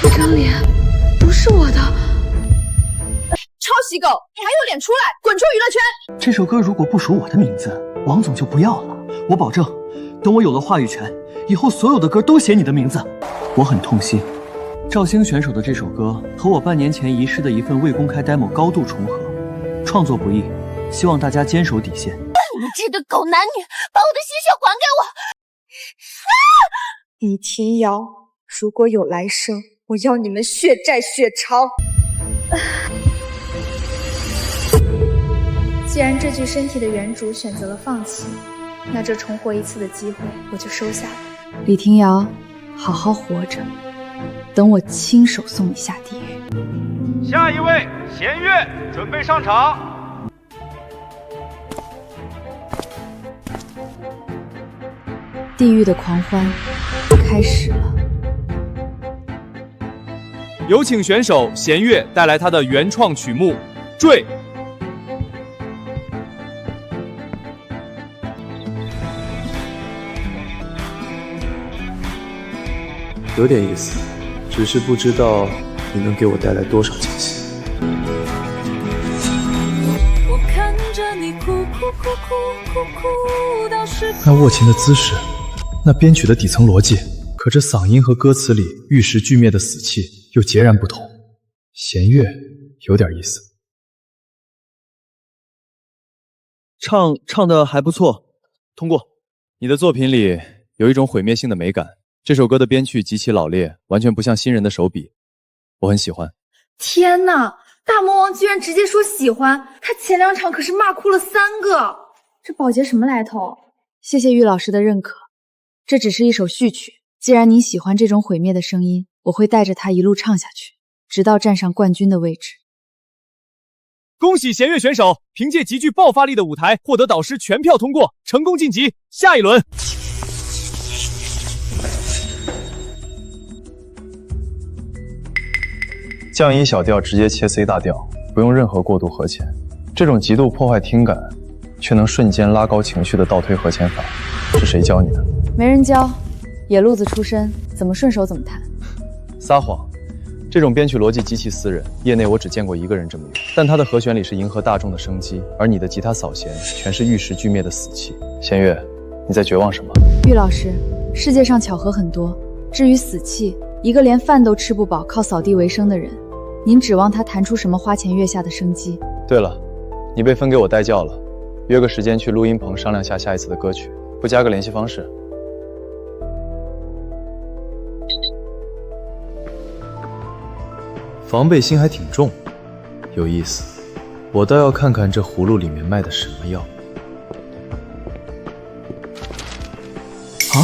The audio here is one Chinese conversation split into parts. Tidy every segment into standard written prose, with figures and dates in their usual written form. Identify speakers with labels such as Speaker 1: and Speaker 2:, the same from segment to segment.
Speaker 1: 这张脸不是我的。
Speaker 2: 抄袭狗，你还有脸出来？滚出娱乐圈！
Speaker 3: 这首歌如果不署我的名字，王总就不要了。我保证，等我有了话语权，以后所有的歌都写你的名字。我很痛心，赵星选手的这首歌和我半年前遗失的一份未公开 demo 高度重合，创作不易，希望大家坚守底线。
Speaker 1: 你们这对狗男女，把我的鲜血还给我！
Speaker 2: 李婷瑶，如果有来生，我要你们血债血偿。
Speaker 4: 既然这具身体的原主选择了放弃，那这重活一次的机会我就收下了。
Speaker 5: 李婷瑶，好好活着，等我亲手送你下地狱。
Speaker 6: 下一位，弦乐，准备上场。
Speaker 5: 地狱的狂欢开始了。
Speaker 7: 有请选手弦乐带来他的原创曲目《坠》。
Speaker 8: 有点意思，只是不知道你能给我带来多少惊喜。
Speaker 9: 我看着你哭到失
Speaker 8: 那握琴的姿势，那编曲的底层逻辑，可这嗓音和歌词里玉石俱灭的死气又截然不同。弦乐有点意思，
Speaker 7: 唱的还不错，通过。你的作品里有一种毁灭性的美感。这首歌的编曲极其老练，完全不像新人的手笔，我很喜欢。
Speaker 4: 天哪，大魔王居然直接说喜欢，他前2场可是骂哭了3个，这保洁什么来头？
Speaker 5: 谢谢玉老师的认可，这只是一首序曲。既然您喜欢这种毁灭的声音，我会带着它一路唱下去，直到站上冠军的位置。
Speaker 7: 恭喜弦乐选手凭借极具爆发力的舞台获得导师全票通过，成功晋级下一轮。
Speaker 8: 降1小调直接切 C 大调，不用任何过渡和弦，这种极度破坏听感却能瞬间拉高情绪的倒推和弦法，是谁教你的？
Speaker 5: 没人教，野路子出身，怎么顺手怎么弹。
Speaker 8: 撒谎！这种编曲逻辑极其私人，业内我只见过一个人这么用。但他的和弦里是迎合大众的生机，而你的吉他扫弦全是玉石俱灭的死气。弦乐，你在绝望什么？
Speaker 5: 玉老师，世界上巧合很多，至于死气，一个连饭都吃不饱，靠扫地为生的人，您指望他弹出什么花前月下的生机？
Speaker 8: 对了，你被分给我带教了，约个时间去录音棚商量下一次的歌曲，不加个联系方式。防备心还挺重，有意思。我倒要看看这葫芦里面卖的什么药。
Speaker 3: 啊！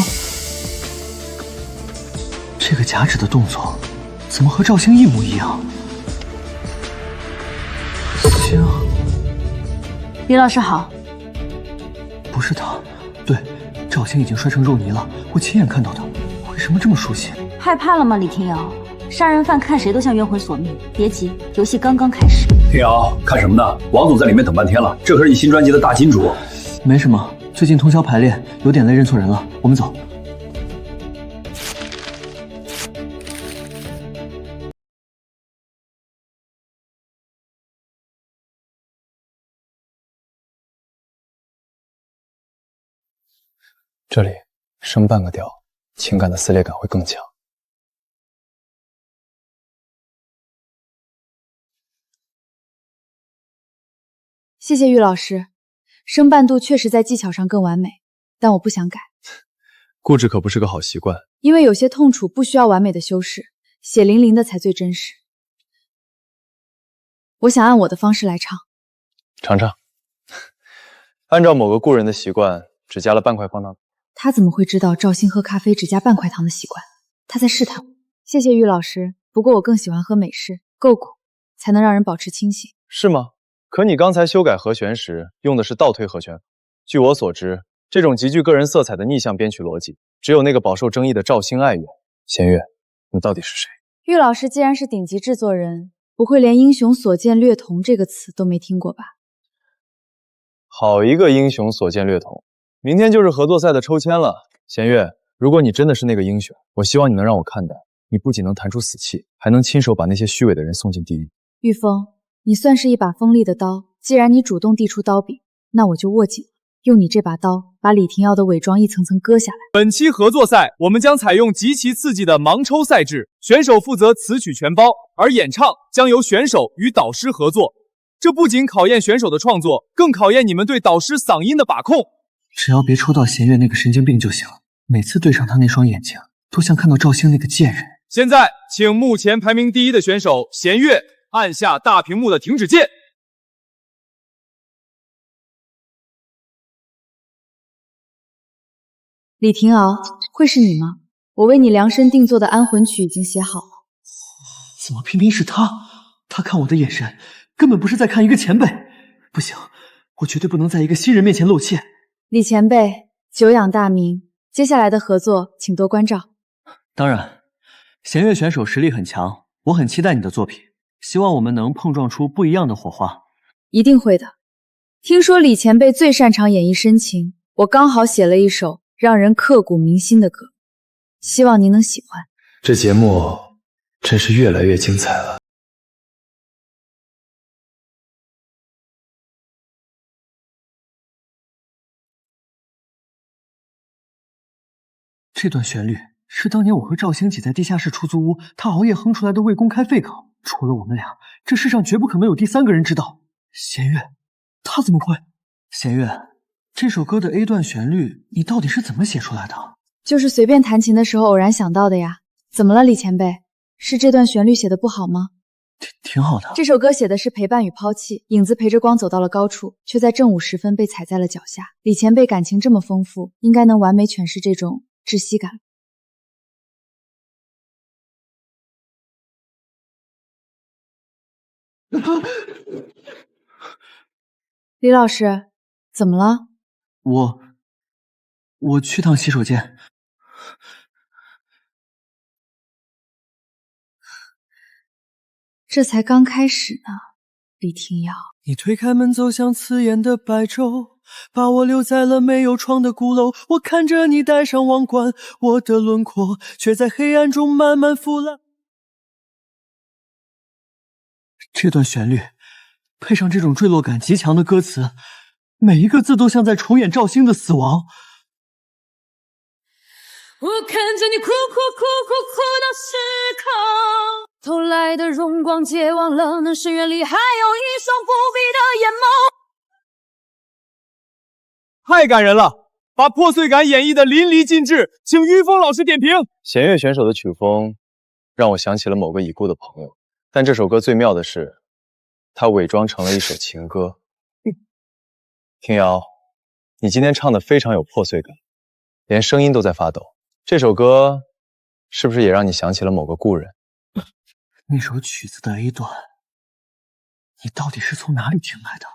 Speaker 3: 这个夹指的动作，怎么和赵星一模一样？星，
Speaker 1: 李老师好。
Speaker 3: 不是他，对，赵星已经摔成肉泥了，我亲眼看到的。为什么这么熟悉？
Speaker 1: 害怕了吗，李婷瑶？杀人犯看谁都像冤魂索命，别急，游戏刚刚开始。
Speaker 10: 婷瑶，看什么呢？王总在里面等半天了，这可是你新专辑的大金主。
Speaker 3: 没什么，最近通宵排练，有点累，认错人了。我们走。
Speaker 8: 这里升半个调，情感的撕裂感会更强。
Speaker 5: 谢谢玉老师，升半度确实在技巧上更完美，但我不想改。
Speaker 8: 固执可不是个好习惯，
Speaker 5: 因为有些痛楚不需要完美的修饰，血淋淋的才最真实。我想按我的方式来唱。
Speaker 8: 尝尝。按照某个故人的习惯，只加了半块方糖。
Speaker 5: 他怎么会知道赵鑫喝咖啡只加半块糖的习惯？他在试探我。谢谢玉老师，不过我更喜欢喝美式，够苦才能让人保持清醒。
Speaker 8: 是吗？可你刚才修改和弦时用的是倒推和弦。据我所知，这种极具个人色彩的逆向编曲逻辑，只有那个饱受争议的赵星爱用。弦乐，你到底是谁？
Speaker 5: 玉老师既然是顶级制作人，不会连英雄所见略同这个词都没听过吧？
Speaker 8: 好一个英雄所见略同！明天就是合作赛的抽签了，弦乐，如果你真的是那个英雄，我希望你能让我看到，你不仅能弹出死气，还能亲手把那些虚伪的人送进地狱。
Speaker 5: 玉峰，你算是一把锋利的刀，既然你主动递出刀柄，那我就握紧了，用你这把刀把李廷耀的伪装一层层割下来。
Speaker 7: 本期合作赛，我们将采用极其刺激的盲抽赛制，选手负责词曲全包，而演唱将由选手与导师合作。这不仅考验选手的创作，更考验你们对导师嗓音的把控。
Speaker 3: 只要别抽到弦月那个神经病就行。每次对上他那双眼睛，都像看到赵星那个贱人。
Speaker 7: 现在，请目前排名第1的选手弦月按下大屏幕的停止键。
Speaker 5: 李廷瑶，会是你吗？我为你量身定做的安魂曲已经写好了。
Speaker 3: 怎么偏偏是他？他看我的眼神，根本不是在看一个前辈。不行，我绝对不能在一个新人面前露怯。
Speaker 5: 李前辈，久仰大名，接下来的合作请多关照。
Speaker 3: 当然，弦月选手实力很强，我很期待你的作品，希望我们能碰撞出不一样的火花。
Speaker 5: 一定会的。听说李前辈最擅长演绎深情，我刚好写了一首让人刻骨铭心的歌，希望您能喜欢。
Speaker 8: 这节目真是越来越精彩了。
Speaker 3: 这段旋律是当年我和赵星挤在地下室出租屋，他熬夜哼出来的未公开废稿。除了我们俩，这世上绝不可能有第3个人知道。弦月，他怎么会？弦月，这首歌的 A 段旋律，你到底是怎么写出来的？
Speaker 5: 就是随便弹琴的时候偶然想到的呀。怎么了，李前辈？是这段旋律写的不好吗？
Speaker 3: 挺好的。
Speaker 5: 这首歌写的是陪伴与抛弃，影子陪着光走到了高处，却在正午时分被踩在了脚下。李前辈感情这么丰富，应该能完美诠释这种窒息感。李老师，怎么了？
Speaker 3: 我去趟洗手间。
Speaker 5: 这才刚开始呢，李廷瑶。
Speaker 3: 你推开门走向刺眼的白昼，把我留在了没有窗的鼓楼。我看着你戴上王冠，我的轮廓却在黑暗中慢慢腐烂。这段旋律配上这种坠落感极强的歌词，每一个字都像在重演赵星的死亡。
Speaker 9: 我看着你哭到失控，偷来的荣光绝望了，那深渊里还有一双不闭的眼眸。
Speaker 7: 太感人了，把破碎感演绎的淋漓尽致，请于峰老师点评。
Speaker 8: 弦月选手的曲风让我想起了某个已故的朋友，但这首歌最妙的是，它伪装成了一首情歌。廷瑶，你今天唱的非常有破碎感，连声音都在发抖。这首歌是不是也让你想起了某个故人？
Speaker 3: 那首曲子的 A 段，你到底是从哪里听来的？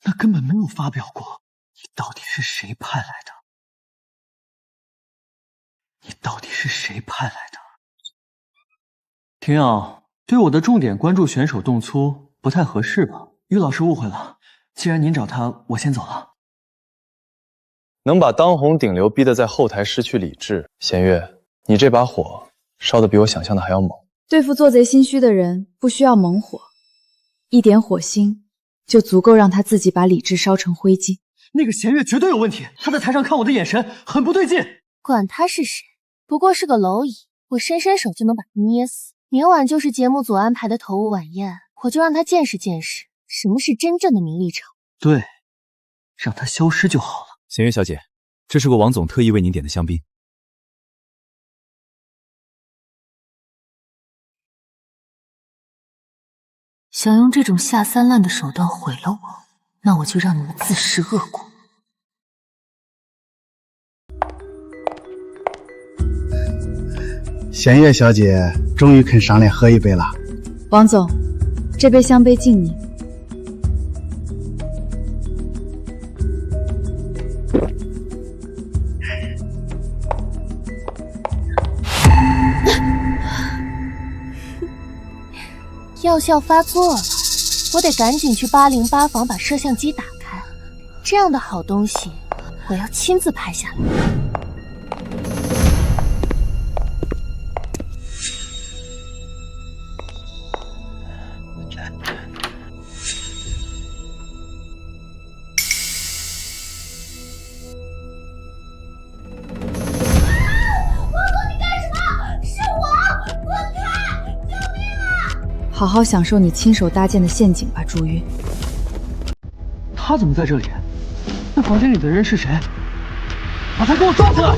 Speaker 3: 那根本没有发表过。你到底是谁派来的？你到底是谁派来的？廷瑶，对我的重点关注选手动粗不太合适吧？于老师误会了，既然您找他，我先走了。
Speaker 8: 能把当红顶流逼得在后台失去理智，弦月，你这把火烧得比我想象的还要猛。
Speaker 5: 对付做贼心虚的人，不需要猛火，一点火星就足够让他自己把理智烧成灰烬。
Speaker 3: 那个弦月绝对有问题，他在台上看我的眼神很不对劲。
Speaker 11: 管他是谁，不过是个蝼蚁，我伸伸手就能把他捏死。明晚就是节目组安排的头舞晚宴，我就让他见识见识什么是真正的名利场。
Speaker 3: 对，让他消失就好了。
Speaker 7: 弦月小姐，这是个王总特意为您点的香槟。
Speaker 1: 想用这种下三滥的手段毁了我，那我就让你们自食恶果。
Speaker 12: 弦月小姐终于肯上来喝一杯了。
Speaker 5: 王总，这杯香杯敬你。
Speaker 11: 药效发作了，我得赶紧去808房把摄像机打开。这样的好东西，我要亲自拍下来。
Speaker 5: 好好享受你亲手搭建的陷阱吧，朱韵。
Speaker 3: 他怎么在这里？那房间里的人是谁？把他给我抓起来！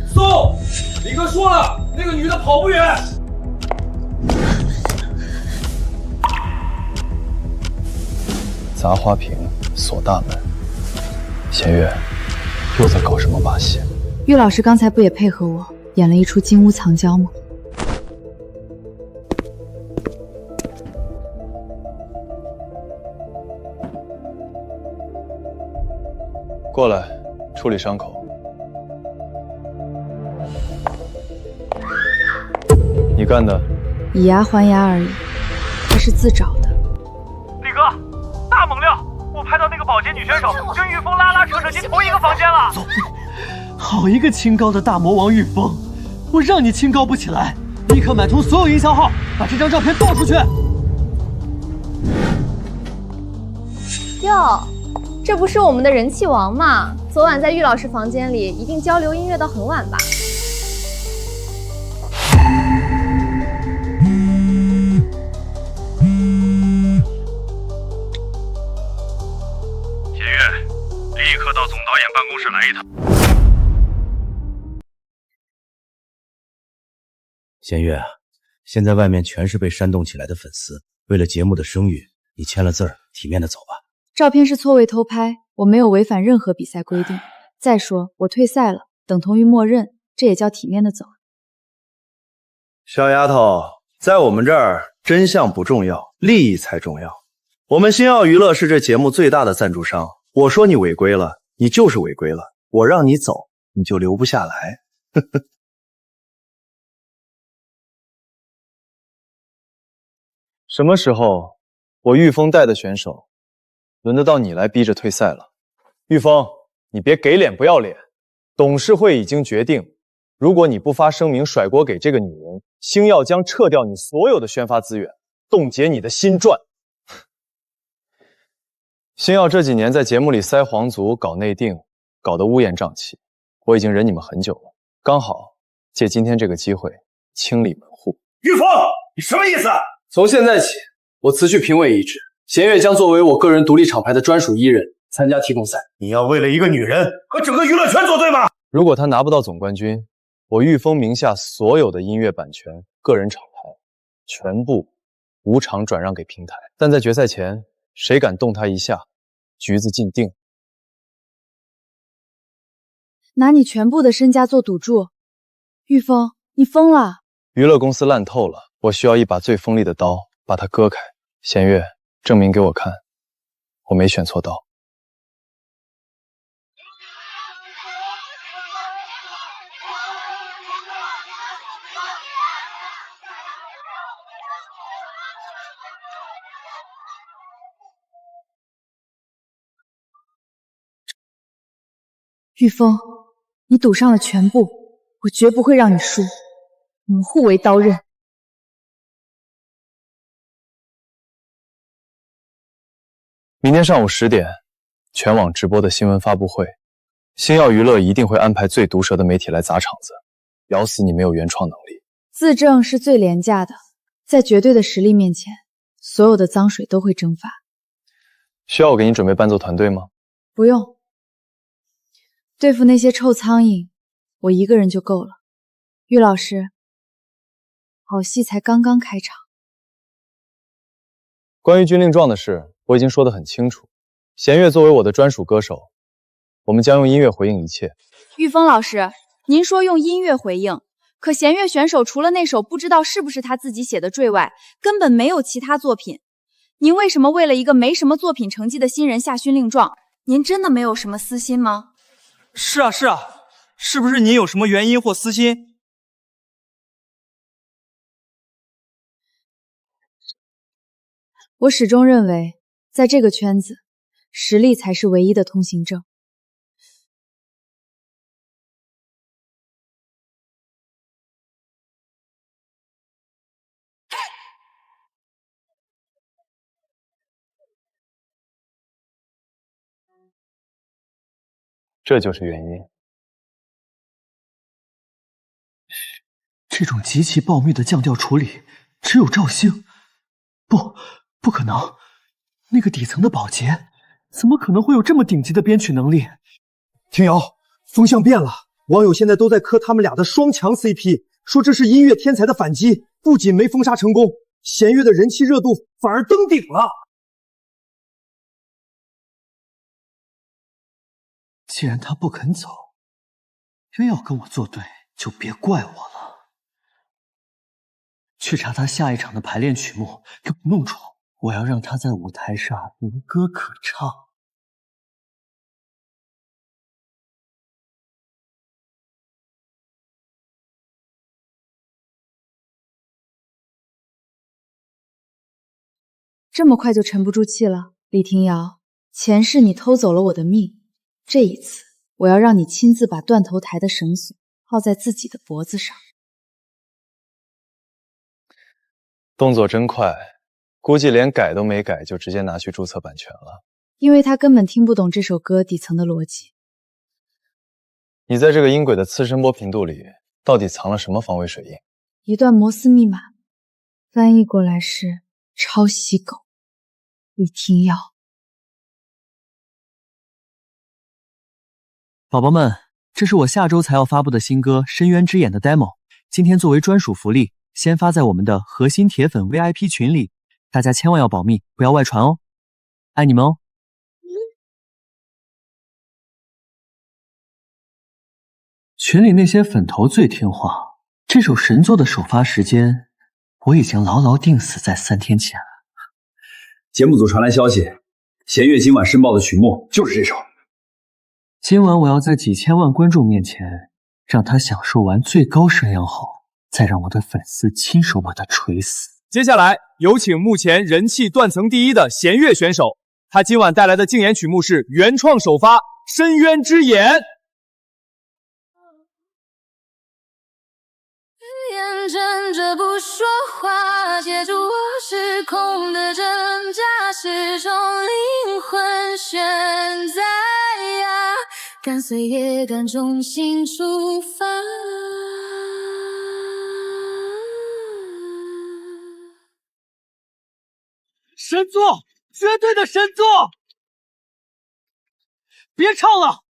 Speaker 7: 宋，李哥说了，那个女的跑不远。
Speaker 8: 砸花瓶，锁大门。弦月又在搞什么把戏？
Speaker 5: 玉老师刚才不也配合我演了一出金屋藏娇吗？
Speaker 8: 过来，处理伤口。你干的？
Speaker 5: 以牙还牙而已，他是自找的。
Speaker 6: 李哥，大猛料！我拍到那个保洁女选手跟玉峰拉扯进同一个房间了。
Speaker 3: 好一个清高的大魔王玉峰，我让你清高不起来！立刻买通所有营销号，把这张照片剁出去！
Speaker 13: 哟，这不是我们的人气王吗？昨晚在玉老师房间里一定交流音乐到很晚吧？
Speaker 6: 弦月，立刻到总导演办公室来一趟。
Speaker 14: 弦月啊，现在外面全是被煽动起来的粉丝，为了节目的声誉，你签了字儿，体面的走吧。
Speaker 5: 照片是错位偷拍，我没有违反任何比赛规定。再说我退赛了，等同于默认，这也叫体面的走。
Speaker 12: 小丫头，在我们这儿，真相不重要，利益才重要。我们星耀娱乐是这节目最大的赞助商，我说你违规了，你就是违规了，我让你走，你就留不下来。呵呵。
Speaker 8: 什么时候我御风带的选手轮得到你来逼着退赛了？御风，你别给脸不要脸！董事会已经决定，如果你不发声明甩锅给这个女人，星耀将撤掉你所有的宣发资源，冻结你的新传。星耀这几年在节目里塞皇族、搞内定，搞得乌烟瘴气，我已经忍你们很久了，刚好借今天这个机会清理门户。
Speaker 10: 玉峰，你什么意思？从现在起，我辞去评委一职，弦月将作为我个人独立厂牌的专属艺人参加提供赛。
Speaker 12: 你要为了一个女人和整个娱乐圈作对吗？
Speaker 8: 如果他拿不到总冠军，我御风名下所有的音乐版权、个人厂牌全部无偿转让给平台。但在决赛前，谁敢动他一下，局子进定。
Speaker 5: 拿你全部的身家做赌注，玉峰，你疯了！
Speaker 8: 娱乐公司烂透了，我需要一把最锋利的刀把它割开。弦月，证明给我看，我没选错刀。
Speaker 5: 玉峰，你赌上了全部，我绝不会让你输。我们互为刀刃。
Speaker 8: 明天上午10点，全网直播的新闻发布会，星耀娱乐一定会安排最毒舌的媒体来砸场子，咬死你没有原创能力。
Speaker 5: 自证是最廉价的，在绝对的实力面前，所有的脏水都会蒸发。
Speaker 8: 需要我给你准备伴奏团队吗？
Speaker 5: 不用，对付那些臭苍蝇，我一个人就够了。玉老师，好戏才刚刚开场。
Speaker 8: 关于军令状的事，我已经说得很清楚。弦月作为我的专属歌手，我们将用音乐回应一切。
Speaker 5: 玉峰老师，您说用音乐回应，可弦月选手除了那首不知道是不是他自己写的坠外，根本没有其他作品。您为什么为了一个没什么作品成绩的新人下军令状？您真的没有什么私心吗？
Speaker 15: 是啊，是不是您有什么原因或私心？
Speaker 5: 我始终认为，在这个圈子，实力才是唯一的通行证。
Speaker 8: 这就是原因。
Speaker 3: 这种极其暴虐的降调处理，只有赵星。不可能，那个底层的保洁怎么可能会有这么顶级的编曲能力？
Speaker 16: 听瑶，风向变了，网友现在都在磕他们俩的双强 CP， 说这是音乐天才的反击，不仅没封杀成功，弦乐的人气热度反而登顶了。
Speaker 3: 既然他不肯走，非要跟我作对，就别怪我了。去查他下一场的排练曲目，给我弄出来。我要让他在舞台上无歌可唱。
Speaker 5: 这么快就沉不住气了，李庭瑶，前世你偷走了我的命，这一次我要让你亲自把断头台的绳索套在自己的脖子上。
Speaker 8: 动作真快，估计连改都没改就直接拿去注册版权了。
Speaker 5: 因为他根本听不懂这首歌底层的逻辑。
Speaker 8: 你在这个音轨的次声波频度里，到底藏了什么防伪水印？
Speaker 5: 一段摩斯密码，翻译过来是抄袭狗李庭瑶。
Speaker 3: 宝宝们，这是我下周才要发布的新歌《深渊之眼》的 demo， 今天作为专属福利，先发在我们的核心铁粉 VIP 群里，大家千万要保密，不要外传哦，爱你们哦。群里那些粉头最听话，这首神作的首发时间我已经牢牢定死在3天前了。
Speaker 17: 节目组传来消息，弦乐今晚申报的曲目就是这首。
Speaker 3: 今晚我要在几千万观众面前，让他享受完最高声量后，再让我的粉丝亲手把他锤死。
Speaker 7: 接下来有请目前人气断层第一的弦乐选手，他今晚带来的竞演曲目是原创首发《深渊之眼》。
Speaker 9: 眼睁着不说话，借助我失控的挣扎，是种灵魂悬在呀，敢碎也敢重新出发。
Speaker 3: 神作，绝对的神作！别唱了，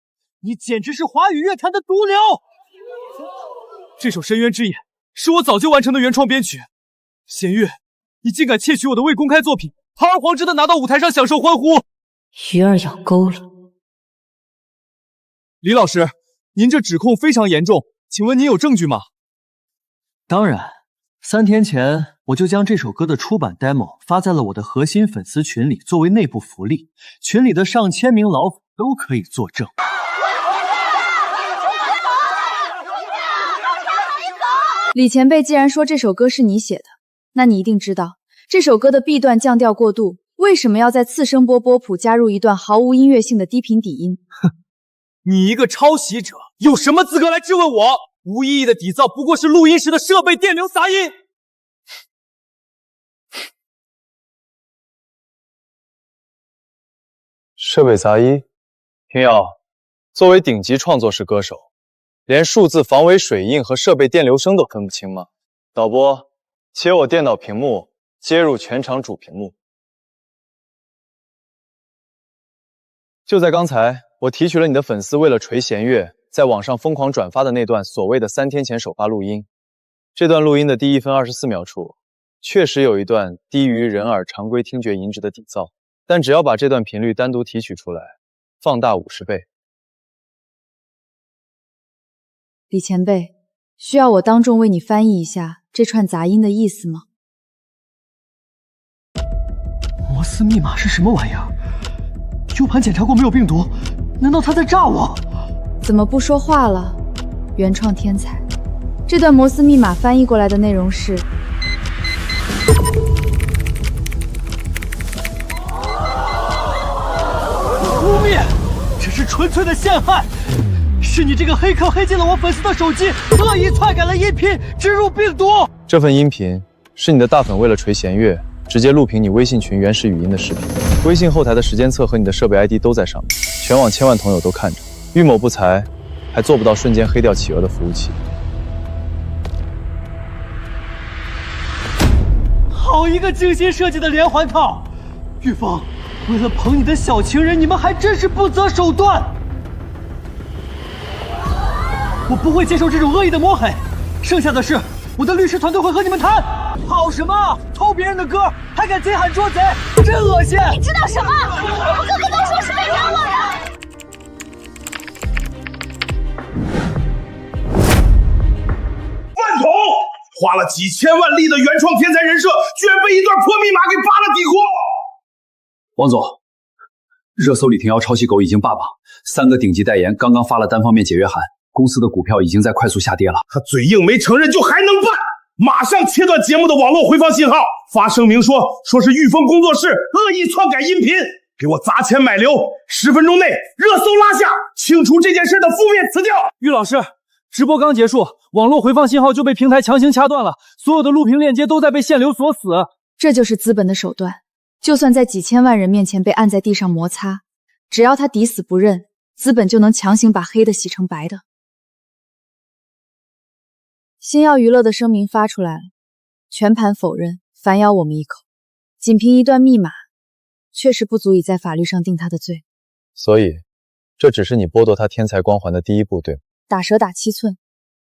Speaker 3: 你简直是华语乐坛的毒瘤！
Speaker 7: 这首《深渊之眼》是我早就完成的原创编曲，弦乐，你竟敢窃取我的未公开作品，堂而皇之的拿到舞台上享受欢呼！
Speaker 1: 鱼儿咬钩了。
Speaker 7: 李老师，您这指控非常严重，请问您有证据吗？
Speaker 3: 当然，3天前我就将这首歌的出版 demo 发在了我的核心粉丝群里，作为内部福利，群里的上千名老粉都可以作证。
Speaker 5: 李前辈既然说这首歌是你写的，那你一定知道这首歌的 B 段降调过渡为什么要在次声波波谱加入一段毫无音乐性的低频底音。
Speaker 7: 哼，你一个抄袭者有什么资格来质问我？无意义的底噪不过是录音时的设备电流杂音。
Speaker 8: 设备杂音？平遥，作为顶级创作室歌手，连数字防伪水印和设备电流声都分不清吗？导播，切我电脑屏幕接入全场主屏幕。就在刚才，我提取了你的粉丝为了锤弦乐，在网上疯狂转发的那段所谓的3天前首发录音。这段录音的第1分24秒处，确实有一段低于人耳常规听觉音质的底噪，但只要把这段频率单独提取出来，放大50倍。
Speaker 5: 李前辈，需要我当众为你翻译一下这串杂音的意思吗？
Speaker 3: 摩斯密码是什么玩意儿？U盘检查过没有病毒？难道他在炸我？
Speaker 5: 怎么不说话了？原创天才，这段摩斯密码翻译过来的内容是：
Speaker 3: 污蔑，这是纯粹的陷害！是你这个黑客黑进了我粉丝的手机，恶意篡改了音频，植入病毒。
Speaker 8: 这份音频是你的大粉为了锤弦乐，直接录屏你微信群原始语音的视频。微信后台的时间册和你的设备 ID 都在上面，全网千万同友都看着。玉某不才，还做不到瞬间黑掉企鹅的服务器。
Speaker 3: 好一个精心设计的连环套！玉峰，为了捧你的小情人，你们还真是不择手段！我不会接受这种恶意的抹黑，剩下的事，我的律师团队会和你们谈。好什么？偷别人的歌，还敢贼喊捉贼，真恶心！
Speaker 9: 你知道什么？我们哥哥都说是被冤枉的。
Speaker 18: 饭桶，花了几千万立的原创天才人设，居然被一段破密码给扒了底裤！
Speaker 17: 王总，热搜李廷瑶抄袭狗已经霸榜，3个顶级代言刚刚发了单方面解约函，公司的股票已经在快速下跌了。
Speaker 18: 他嘴硬没承认，就还能办？马上切断节目的网络回放信号，发声明说是玉峰工作室恶意篡改音频，给我砸钱买流，10分钟内热搜拉下，清除这件事的负面词调。
Speaker 7: 玉老师，直播刚结束，网络回放信号就被平台强行掐断了，所有的录屏链接都在被限流锁死。
Speaker 5: 这就是资本的手段，就算在几千万人面前被按在地上摩擦，只要他抵死不认，资本就能强行把黑的洗成白的。星耀娱乐的声明发出来了，全盘否认，反咬我们一口。仅凭一段密码，确实不足以在法律上定他的罪。
Speaker 8: 所以，这只是你剥夺他天才光环的第一步，对吗？
Speaker 5: 打蛇打7寸，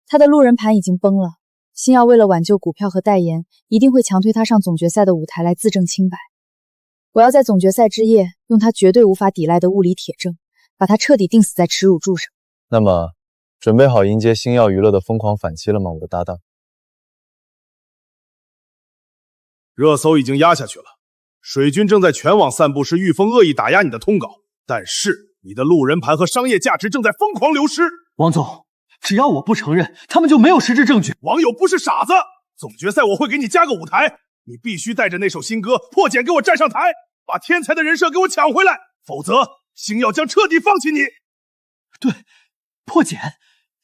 Speaker 5: 他的路人盘已经崩了。星耀为了挽救股票和代言，一定会强推他上总决赛的舞台来自证清白。我要在总决赛之夜，用他绝对无法抵赖的物理铁证，把他彻底钉死在耻辱柱上。
Speaker 8: 那么，准备好迎接星耀娱乐的疯狂反击了吗，我的搭档？
Speaker 18: 热搜已经压下去了，水军正在全网散布是玉峰恶意打压你的通稿，但是你的路人盘和商业价值正在疯狂流失。
Speaker 3: 王总，只要我不承认，他们就没有实质证据。
Speaker 18: 网友不是傻子，总决赛我会给你加个舞台，你必须带着那首新歌《破茧》给我站上台，把天才的人设给我抢回来，否则星耀将彻底放弃你。
Speaker 3: 对，破茧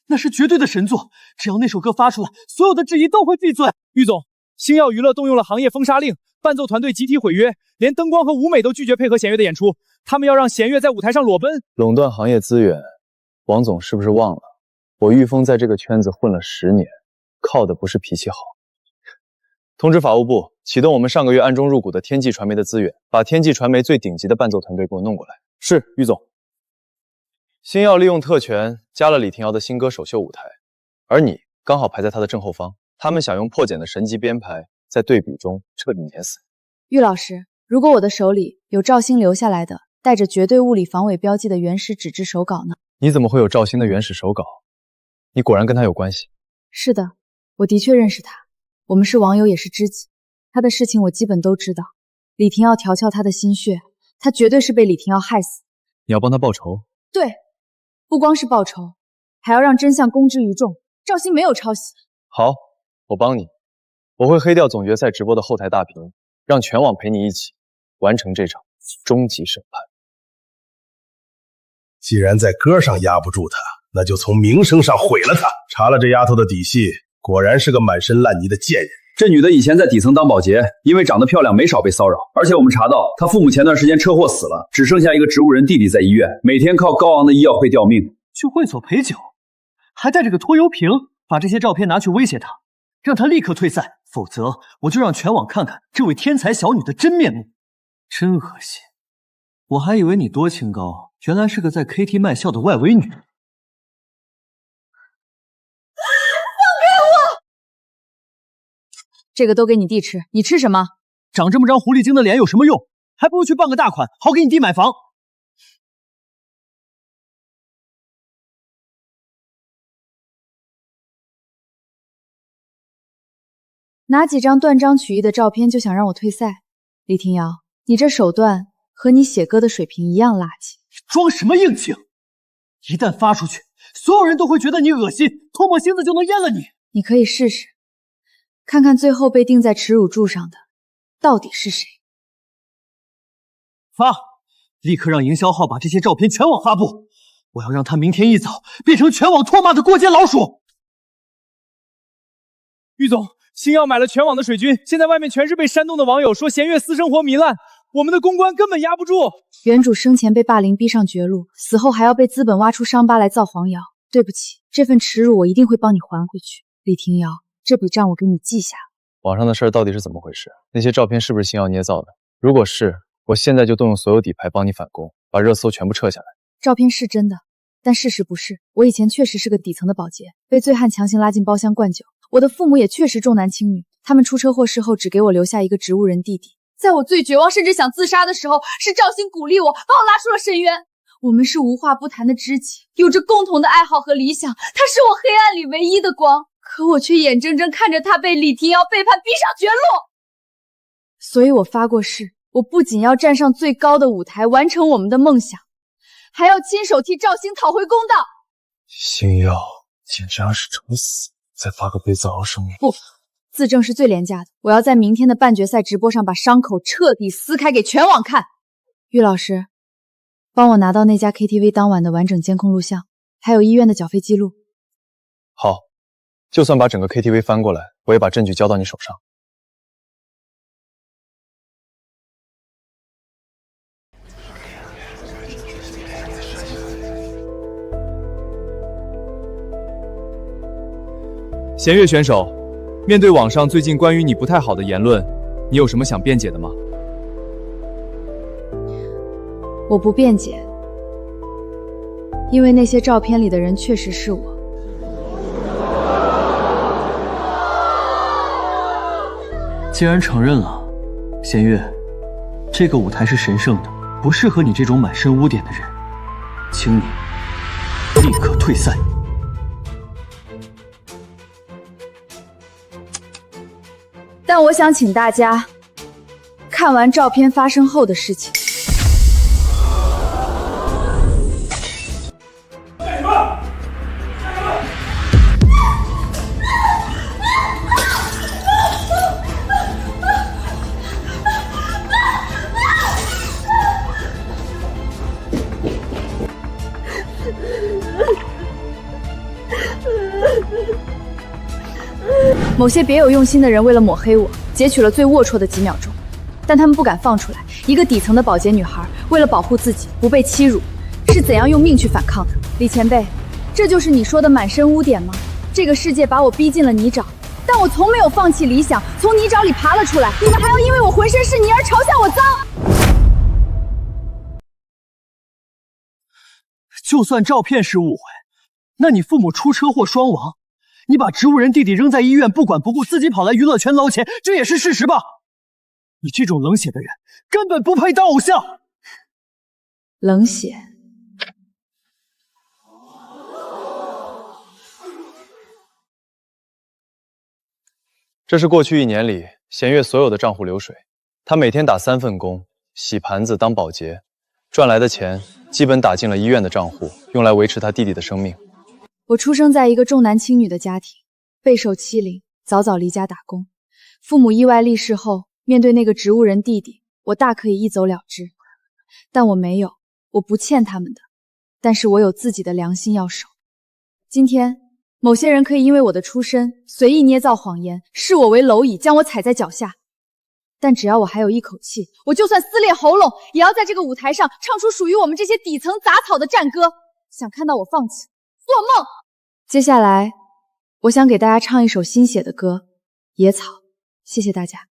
Speaker 3: 那是绝对的神作，只要那首歌发出来，所有的质疑都会闭嘴。
Speaker 7: 玉总，星耀娱乐动用了行业封杀令，伴奏团队集体毁约，连灯光和舞美都拒绝配合弦乐的演出，他们要让弦乐在舞台上裸奔。
Speaker 8: 垄断行业资源，王总是不是忘了？我玉峰在这个圈子混了10年，靠的不是脾气好。通知法务部启动我们上个月暗中入股的天际传媒的资源，把天际传媒最顶级的伴奏团队给我弄过来。
Speaker 7: 是，玉总。
Speaker 8: 星耀利用特权加了李廷瑶的新歌首秀舞台，而你刚好排在他的正后方。他们想用破茧的神级编排，在对比中彻底碾死
Speaker 5: 玉老师，如果我的手里有赵星留下来的带着绝对物理防伪标记的原始纸质手稿呢？
Speaker 8: 你怎么会有赵星的原始手稿？你果然跟他有关系。
Speaker 5: 是的，我的确认识他，我们是网友也是知己。他的事情我基本都知道。李廷耀调教他的心血，他绝对是被李廷耀害死。
Speaker 8: 你要帮他报仇？
Speaker 5: 对，不光是报仇，还要让真相公之于众。赵星没有抄袭。
Speaker 8: 好，我帮你。我会黑掉总决赛直播的后台大屏，让全网陪你一起完成这场终极审判。
Speaker 18: 既然在歌上压不住他，那就从名声上毁了他。查了这丫头的底细，果然是个满身烂泥的贱人。
Speaker 17: 这女的以前在底层当保洁，因为长得漂亮没少被骚扰，而且我们查到她父母前段时间车祸死了，只剩下一个植物人弟弟在医院，每天靠高昂的医药费吊命。
Speaker 3: 去会所陪酒，还带着个拖油瓶，把这些照片拿去威胁他，让他立刻退赛，否则我就让全网看看这位天才小女的真面目。真恶心！我还以为你多清高，原来是个在 KT 卖笑的外围女。
Speaker 5: 这个都给你弟吃，你吃什么？
Speaker 3: 长这么张狐狸精的脸有什么用？还不如去办个大款，好给你弟买房。
Speaker 5: 拿几张断章取义的照片就想让我退赛？李廷瑶，你这手段和你写歌的水平一样垃圾。
Speaker 3: 装什么硬气？一旦发出去，所有人都会觉得你恶心，唾沫星子就能淹了你。
Speaker 5: 你可以试试，看看最后被钉在耻辱柱上的到底是谁。
Speaker 3: 发，立刻让营销号把这些照片全网发布，我要让他明天一早变成全网唾骂的过街老鼠。
Speaker 7: 玉总，星耀买了全网的水军，现在外面全是被煽动的网友说弦乐私生活糜烂，我们的公关根本压不住。
Speaker 5: 原主生前被霸凌逼上绝路，死后还要被资本挖出伤疤来造黄谣。对不起，这份耻辱我一定会帮你还回去。李婷瑶，这笔账我给你记下。
Speaker 8: 网上的事儿到底是怎么回事？那些照片是不是星耀捏造的？如果是，我现在就动用所有底牌帮你反攻，把热搜全部撤下来。
Speaker 5: 照片是真的，但事实不是。我以前确实是个底层的保洁，被醉汉强行拉进包厢灌酒。我的父母也确实重男轻女，他们出车祸事后只给我留下一个植物人弟弟。在我最绝望甚至想自杀的时候，是赵鑫鼓励我，把我拉出了深渊。我们是无话不谈的知己，有着共同的爱好和理想，他是我黑暗里唯一的光。可我却眼睁睁看着他被李婷瑶背叛，逼上绝路。所以我发过誓，我不仅要站上最高的舞台，完成我们的梦想，还要亲手替赵鑫讨回公道。
Speaker 16: 星耀，简直暗示撑死，再发个杯子熬生命。
Speaker 5: 不，自证是最廉价的。我要在明天的半决赛直播上把伤口彻底撕开给全网看。玉老师，帮我拿到那家 KTV 当晚的完整监控录像，还有医院的缴费记录。
Speaker 8: 好，就算把整个 KTV 翻过来，我也把证据交到你手上。
Speaker 7: 弦月选手，面对网上最近关于你不太好的言论，你有什么想辩解的吗？
Speaker 5: 我不辩解，因为那些照片里的人确实是我。
Speaker 3: 既然承认了，弦月，这个舞台是神圣的，不适合你这种满身污点的人，请你立刻退赛。
Speaker 5: 但我想请大家看完照片发生后的事情。某些别有用心的人为了抹黑我，截取了最龌龊的几秒钟，但他们不敢放出来。一个底层的保洁女孩，为了保护自己不被欺辱，是怎样用命去反抗的？李前辈，这就是你说的满身污点吗？这个世界把我逼进了泥沼，但我从没有放弃理想，从泥沼里爬了出来。你们还要因为我浑身是泥而嘲笑我脏？
Speaker 3: 就算照片是误会，那你父母出车祸双亡，你把植物人弟弟扔在医院不管不顾，自己跑来娱乐圈捞钱，这也是事实吧？你这种冷血的人根本不配当偶像。
Speaker 5: 冷血？
Speaker 8: 这是过去1年里弦月所有的账户流水，他每天打3份工，洗盘子当保洁，赚来的钱基本打进了医院的账户，用来维持他弟弟的生命。
Speaker 5: 我出生在一个重男轻女的家庭，备受欺凌，早早离家打工。父母意外离世后，面对那个植物人弟弟，我大可以一走了之，但我没有，我不欠他们的，但是我有自己的良心要守。今天，某些人可以因为我的出身，随意捏造谎言，视我为蝼蚁，将我踩在脚下。但只要我还有一口气，我就算撕裂喉咙，也要在这个舞台上唱出属于我们这些底层杂草的战歌。想看到我放弃，做梦！接下来，我想给大家唱一首新写的歌《野草》，谢谢大家。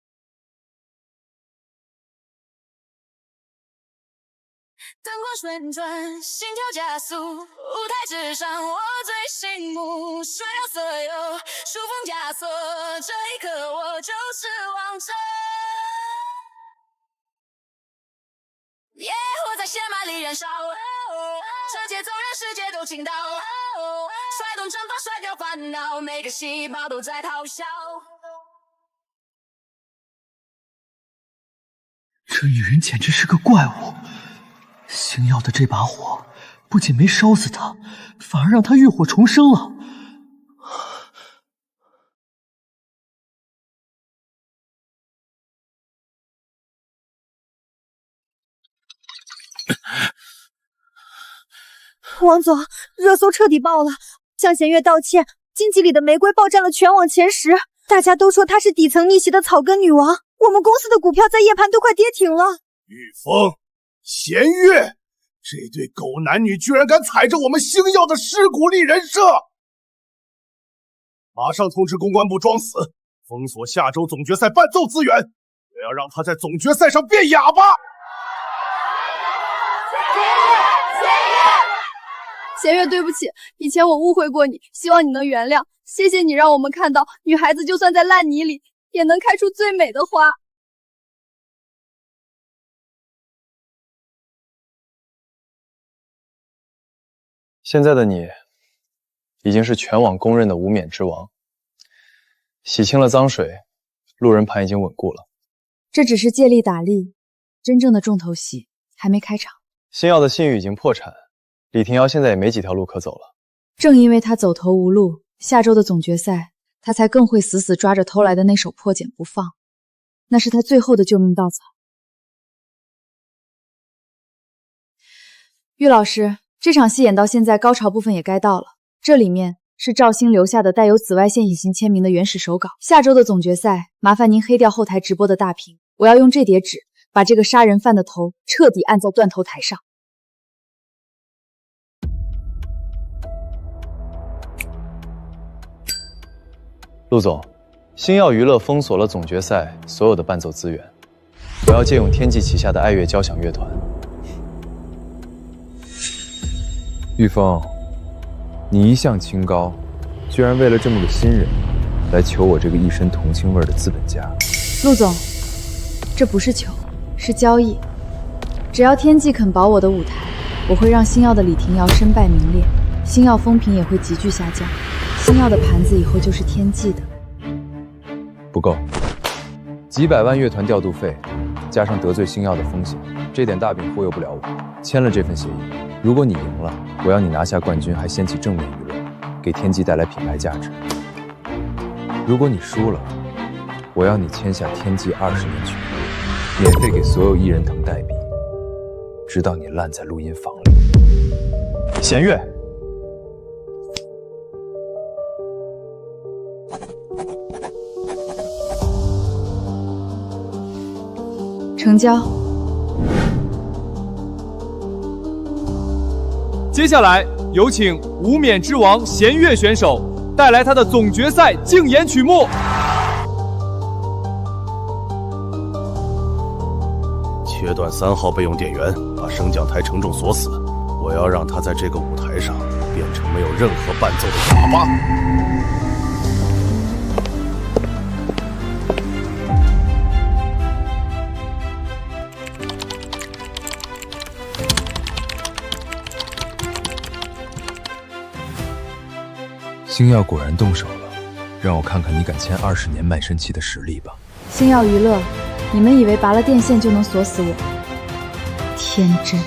Speaker 9: 灯光旋转，心跳加速，舞台之上我最醒目，甩掉所有束缚枷锁，这一刻我就是王者。我在血脉里燃烧，这节奏让世界都倾倒，甩动阵法，甩掉烦恼，每个细胞都在咆哮。
Speaker 3: 这女人简直是个怪物。星耀的这把火不仅没烧死她，反而让她浴火重生了。
Speaker 2: 王总，热搜彻底爆了，向弦月道歉，荆棘里的玫瑰爆占了全网前10，大家都说她是底层逆袭的草根女王，我们公司的股票在夜盘都快跌停了。
Speaker 18: 玉峰、弦月，这对狗男女居然敢踩着我们星耀的尸骨立人设！马上通知公关部装死，封锁下周总决赛伴奏资源，我要让他在总决赛上变哑巴！
Speaker 5: 弦月，对不起，以前我误会过你，希望你能原谅。谢谢你让我们看到，女孩子就算在烂泥里，也能开出最美的花。
Speaker 8: 现在的你，已经是全网公认的无冕之王，洗清了脏水，路人盘已经稳固了。
Speaker 5: 这只是借力打力，真正的重头戏还没开场。
Speaker 8: 星耀的信誉已经破产，李廷瑶现在也没几条路可走了。
Speaker 5: 正因为他走投无路，下周的总决赛，他才更会死死抓着偷来的那手破茧不放，那是他最后的救命稻草。玉老师，这场戏演到现在，高潮部分也该到了。这里面是赵星留下的带有紫外线隐形签名的原始手稿。下周的总决赛，麻烦您黑掉后台直播的大屏，我要用这叠纸把这个杀人犯的头彻底按在断头台上。
Speaker 8: 陆总，星耀娱乐封锁了总决赛所有的伴奏资源，我要借用天际旗下的爱乐交响乐团。
Speaker 19: 玉峰，你一向清高，居然为了这么个新人，来求我这个一身铜青味的资本家。
Speaker 5: 陆总，这不是求，是交易。只要天际肯保我的舞台，我会让星耀的李廷瑶身败名裂，星耀风评也会急剧下降。星耀的盘子以后就是天际的。
Speaker 19: 不够，几百万乐团调度费，加上得罪星耀的风险，这点大饼忽悠不了我。签了这份协议，如果你赢了，我要你拿下冠军，还掀起正面舆论，给天际带来品牌价值。如果你输了，我要你签下天际20年权，免费给所有艺人腾代币，直到你烂在录音房里。
Speaker 8: 弦月。
Speaker 5: 成交。
Speaker 7: 接下来有请无冕之王弦月选手带来他的总决赛竞演曲目。
Speaker 18: 切断3号备用电源，把升降台承重锁死。我要让他在这个舞台上变成没有任何伴奏的哑巴。
Speaker 19: 星耀果然动手了，让我看看你敢签20年卖身契的实力吧。
Speaker 5: 星耀娱乐，你们以为拔了电线就能锁死我？天真。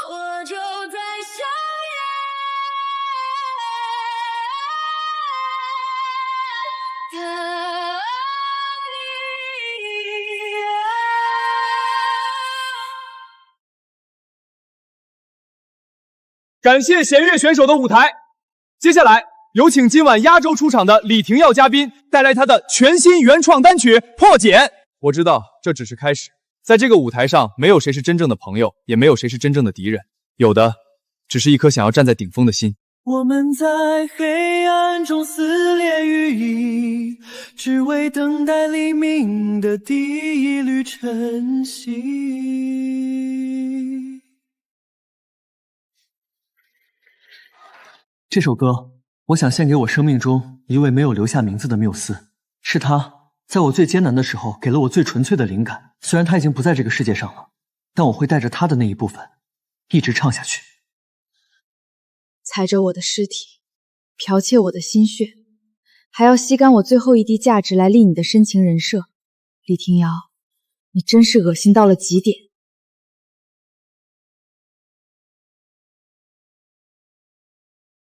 Speaker 9: 我就在想念的你。
Speaker 7: 感谢弦乐选手的舞台，接下来有请今晚压轴出场的李廷耀嘉宾带来他的全新原创单曲《破茧》。我知道这只是开始，在这个舞台上，没有谁是真正的朋友，也没有谁是真正的敌人，有的只是一颗想要站在顶峰的心。
Speaker 3: 我们在黑暗中撕裂羽翼，只为等待黎明的第一缕晨曦。这首歌，我想献给我生命中一位没有留下名字的缪斯，是他在我最艰难的时候给了我最纯粹的灵感。虽然他已经不在这个世界上了，但我会带着他的那一部分一直唱下去。
Speaker 5: 踩着我的尸体，剽窃我的心血，还要吸干我最后一滴价值来立你的深情人设。李廷瑶，你真是恶心到了极点。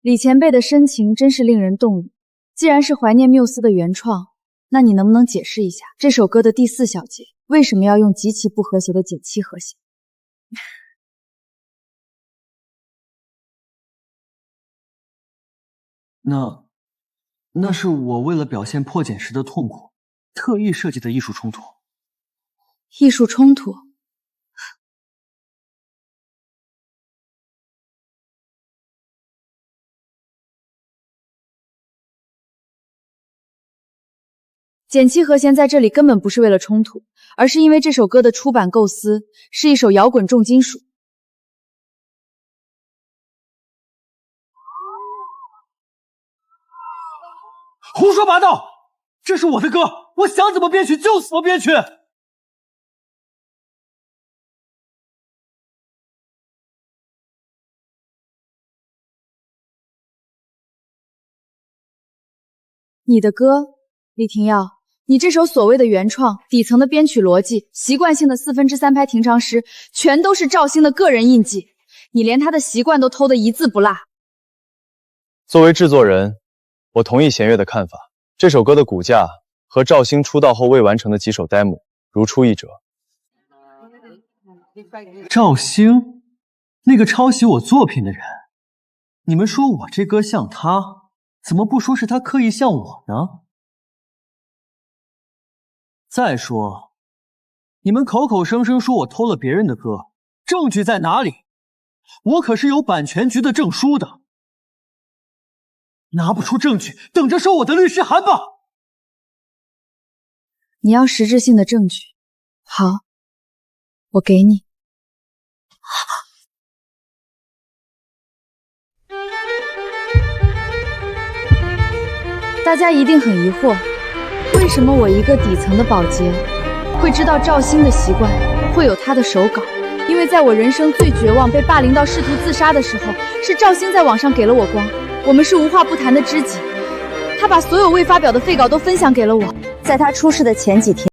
Speaker 5: 李前辈的深情真是令人动容。既然是怀念缪斯的原创，那你能不能解释一下这首歌的第4小节为什么要用极其不和谐的减7和弦？
Speaker 3: 那是我为了表现破茧时的痛苦，特意设计的艺术冲突。
Speaker 5: 艺术冲突？减7和弦在这里根本不是为了冲突，而是因为这首歌的出版构思是一首摇滚重金属。
Speaker 3: 胡说八道！这是我的歌，我想怎么编曲就怎么编曲。
Speaker 5: 你的歌，李廷耀，你这首所谓的原创，底层的编曲逻辑，习惯性的3/4拍停长诗，全都是赵星的个人印记，你连他的习惯都偷得一字不落。
Speaker 8: 作为制作人，我同意弦月的看法，这首歌的骨架和赵星出道后未完成的几首 demo 如出一辙。
Speaker 3: 赵星，那个抄袭我作品的人，你们说我这歌像他，怎么不说是他刻意像我呢？再说，你们口口声声说我偷了别人的歌，证据在哪里？我可是有版权局的证书的。拿不出证据，等着收我的律师函吧。
Speaker 5: 你要实质性的证据，好，我给你。大家一定很疑惑，为什么我一个底层的保洁会知道赵星的习惯，会有他的手稿？因为在我人生最绝望、被霸凌到试图自杀的时候，是赵星在网上给了我光。我们是无话不谈的知己，他把所有未发表的废稿都分享给了我。
Speaker 1: 在他出事的前几天，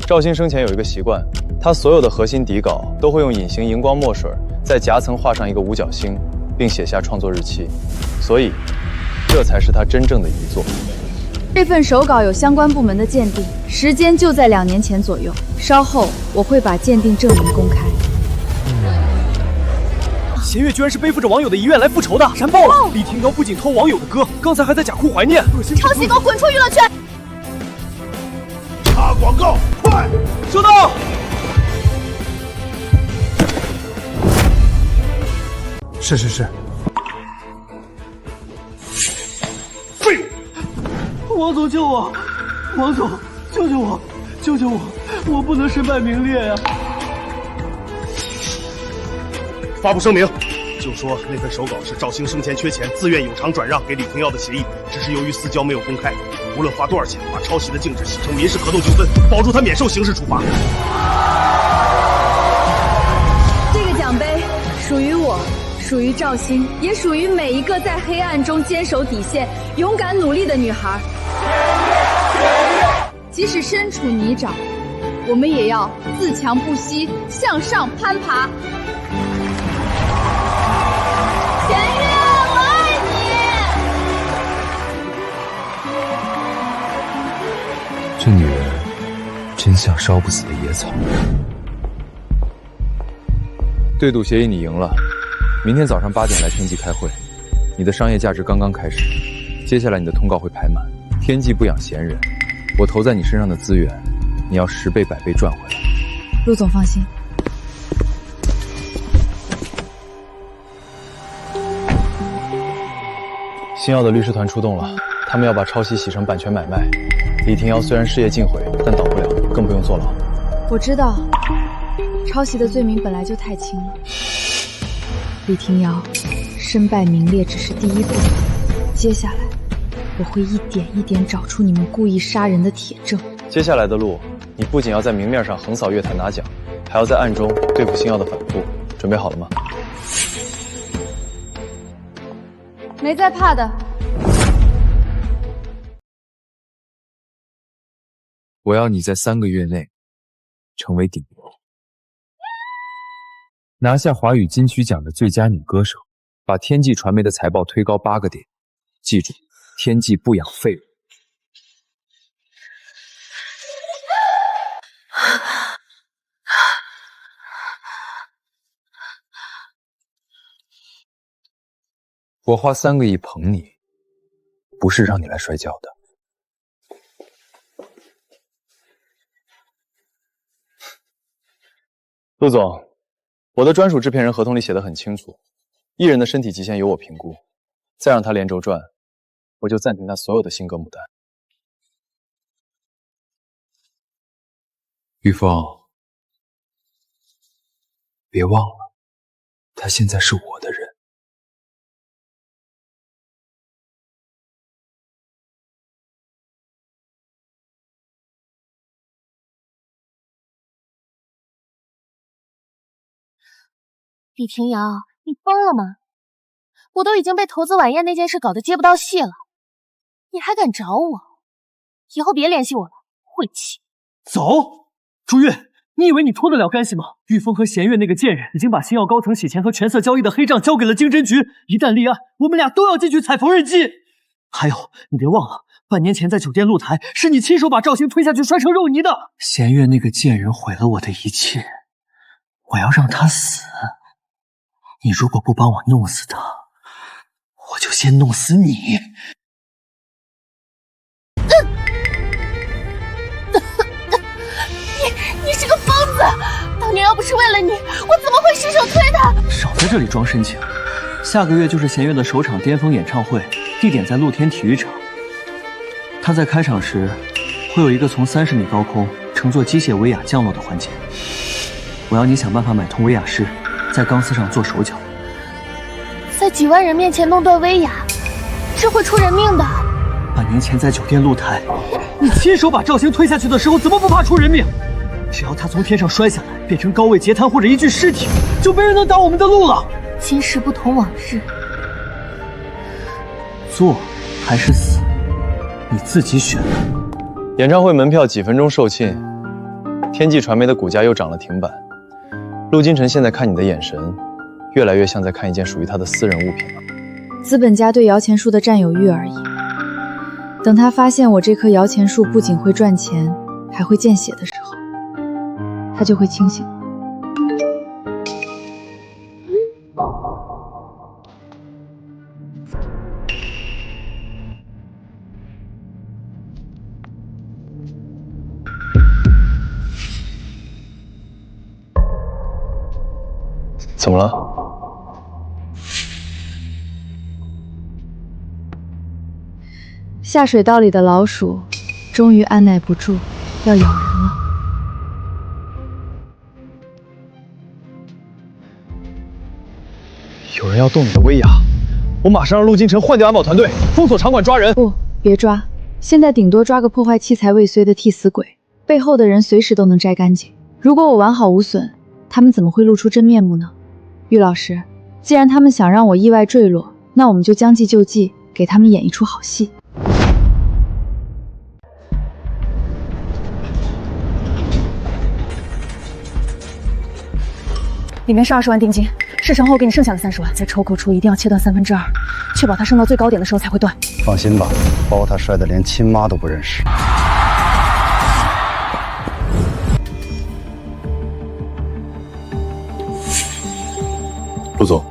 Speaker 8: 赵星生前有一个习惯，他所有的核心底稿都会用隐形荧光墨水在夹层画上一个五角星，并写下创作日期，所以这才是他真正的遗作。
Speaker 5: 这份手稿有相关部门的鉴定，时间就在2年前左右。稍后我会把鉴定证明公开。
Speaker 7: 弦月居然是背负着网友的遗愿来复仇的，燃爆了！李廷瑶不仅偷网友的歌，刚才还在假哭怀念，
Speaker 11: 抄袭狗滚出娱乐圈！
Speaker 18: 插广告，快！
Speaker 7: 收到。
Speaker 18: 是。废
Speaker 3: 物！王总救我！王总，救救我！救救我！我不能身败名裂呀！
Speaker 18: 发布声明，就说那份手稿是赵星生前缺钱，自愿有偿转让给李廷耀的协议，只是由于私交没有公开。无论花多少钱，把抄袭的性质洗成民事合同纠纷，保住他免受刑事处罚。
Speaker 5: 这个奖杯属于我，属于赵星，也属于每一个在黑暗中坚守底线、勇敢努力的女孩。即使身处泥沼，我们也要自强不息，向上攀爬。弦月，我爱
Speaker 19: 你！这女人真像烧不死的野草。对赌协议你赢了，明天早上8点来天际开会。你的商业价值刚刚开始，接下来你的通告会排满。天际不养闲人，我投在你身上的资源，你要10倍100倍赚回来。
Speaker 5: 陆总放心。
Speaker 8: 星耀的律师团出动了，他们要把抄袭洗成版权买卖。李廷瑶虽然事业尽毁，但倒不了，更不用坐牢。
Speaker 5: 我知道，抄袭的罪名本来就太轻了。李庭瑶，身败名裂只是第一步，接下来我会一点一点找出你们故意杀人的铁证。
Speaker 8: 接下来的路，你不仅要在明面上横扫乐坛拿奖，还要在暗中对付星耀的反扑。准备好了吗？
Speaker 5: 没在怕的。
Speaker 19: 我要你在3个月内成为顶流，拿下华语金曲奖的最佳女歌手，把天际传媒的财报推高8个点。记住，天际不养废物。我花3个亿捧你，不是让你来摔跤的。
Speaker 8: 陆总，我的专属制片人合同里写得很清楚，艺人的身体极限由我评估，再让他连轴转，我就暂停他所有的新歌牡丹。
Speaker 19: 玉凤，别忘了，他现在是我的人。
Speaker 11: 李庭瑶，你疯了吗？我都已经被投资晚宴那件事搞得接不到戏了，你还敢找我？以后别联系我了，晦气！
Speaker 3: 走，朱月，你以为你脱得了干系吗？玉峰和弦月那个贱人已经把星耀高层洗钱和权色交易的黑账交给了经侦局，一旦立案，我们俩都要进去踩缝纫机。还有，你别忘了，半年前在酒店露台，是你亲手把赵兴推下去摔成肉泥的。弦月那个贱人毁了我的一切，我要让他死。你如果不帮我弄死他，我就先弄死你。
Speaker 11: 你是个疯子！当年要不是为了你，我怎么会失手推他？
Speaker 3: 少在这里装深情。下个月就是弦月的首场巅峰演唱会，地点在露天体育场。他在开场时会有一个从30米高空乘坐机械威亚降落的环节。我要你想办法买通威亚师，在钢丝上做手脚。
Speaker 11: 在几万人面前弄断威亚，这会出人命的。
Speaker 3: 半年前在酒店露台，你亲手把赵兴推下去的时候，怎么不怕出人命？只要他从天上摔下来，变成高位截瘫或者一具尸体，就没人能挡我们的路了。
Speaker 11: 今时不同往日，
Speaker 3: 做还是死，你自己选。
Speaker 8: 演唱会门票几分钟售罄，天际传媒的股价又涨了停板。陆金晨现在看你的眼神，越来越像在看一件属于他的私人物品了。
Speaker 5: 资本家对摇钱树的占有欲而已。等他发现我这棵摇钱树不仅会赚钱，还会见血的时候，他就会清醒。
Speaker 8: 怎么了？
Speaker 5: 下水道里的老鼠终于按耐不住，要咬人了。
Speaker 8: 有人要动你的威亚，我马上让陆金晨换掉安保团队，封锁场馆抓人。
Speaker 5: 不，别抓，现在顶多抓个破坏器材未遂的替死鬼，背后的人随时都能摘干净。如果我完好无损，他们怎么会露出真面目呢？玉老师，既然他们想让我意外坠落，那我们就将计就计，给他们演一出好戏。
Speaker 2: 里面是20万定金，事成后给你剩下的30万，在抽口处一定要切断2/3，确保它升到最高点的时候才会断。
Speaker 14: 放心吧，包他帅的连亲妈都不认识。
Speaker 12: 陆总，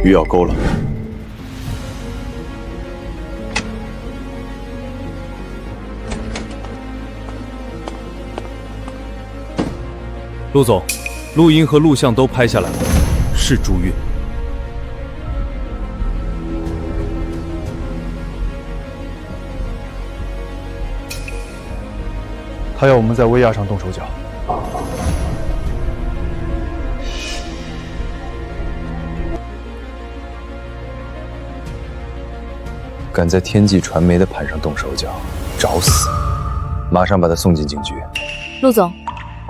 Speaker 12: 鱼咬钩了。
Speaker 7: 陆总，录音和录像都拍下来了，是朱月。
Speaker 8: 他要我们在威亚上动手脚。
Speaker 19: 敢在天际传媒的盘上动手脚，找死！马上把他送进警局。
Speaker 2: 陆总，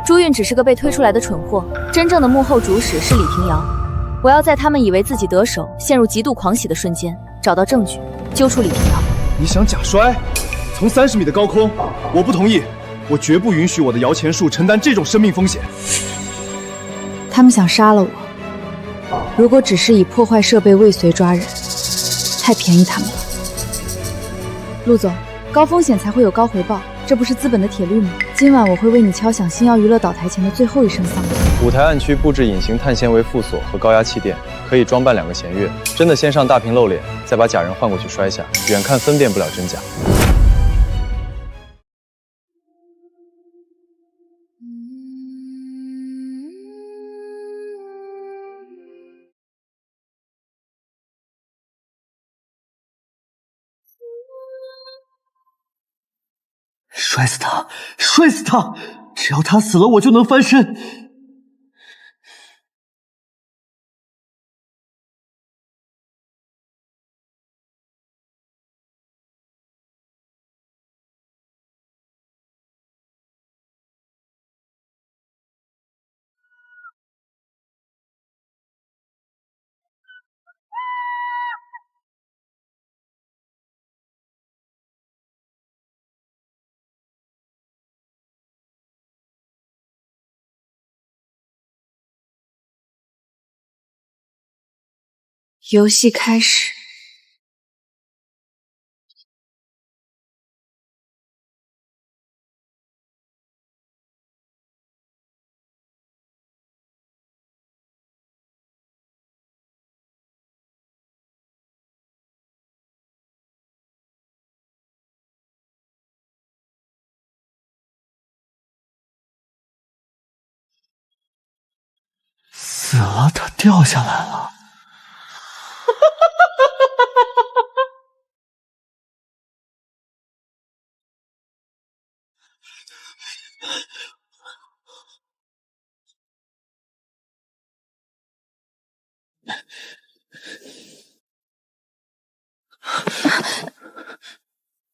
Speaker 2: 朱韵只是个被推出来的蠢货，真正的幕后主使是李廷瑶。我要在他们以为自己得手，陷入极度狂喜的瞬间，找到证据，揪出李廷瑶。
Speaker 7: 你想假摔？从30米的高空？我不同意，我绝不允许我的摇钱树承担这种生命风险。
Speaker 5: 他们想杀了我，如果只是以破坏设备未遂抓人，太便宜他们了。陆总，高风险才会有高回报，这不是资本的铁律吗？今晚我会为你敲响星耀娱乐倒台前的最后一声丧钟。
Speaker 8: 舞台暗区布置隐形碳纤维副锁和高压气垫，可以装扮2个弦乐。真的先上大屏露脸，再把假人换过去摔下，远看分辨不了真假。
Speaker 3: 摔死他！摔死他！只要他死了，我就能翻身。
Speaker 5: 游戏开始。
Speaker 3: 死了，他掉下来了。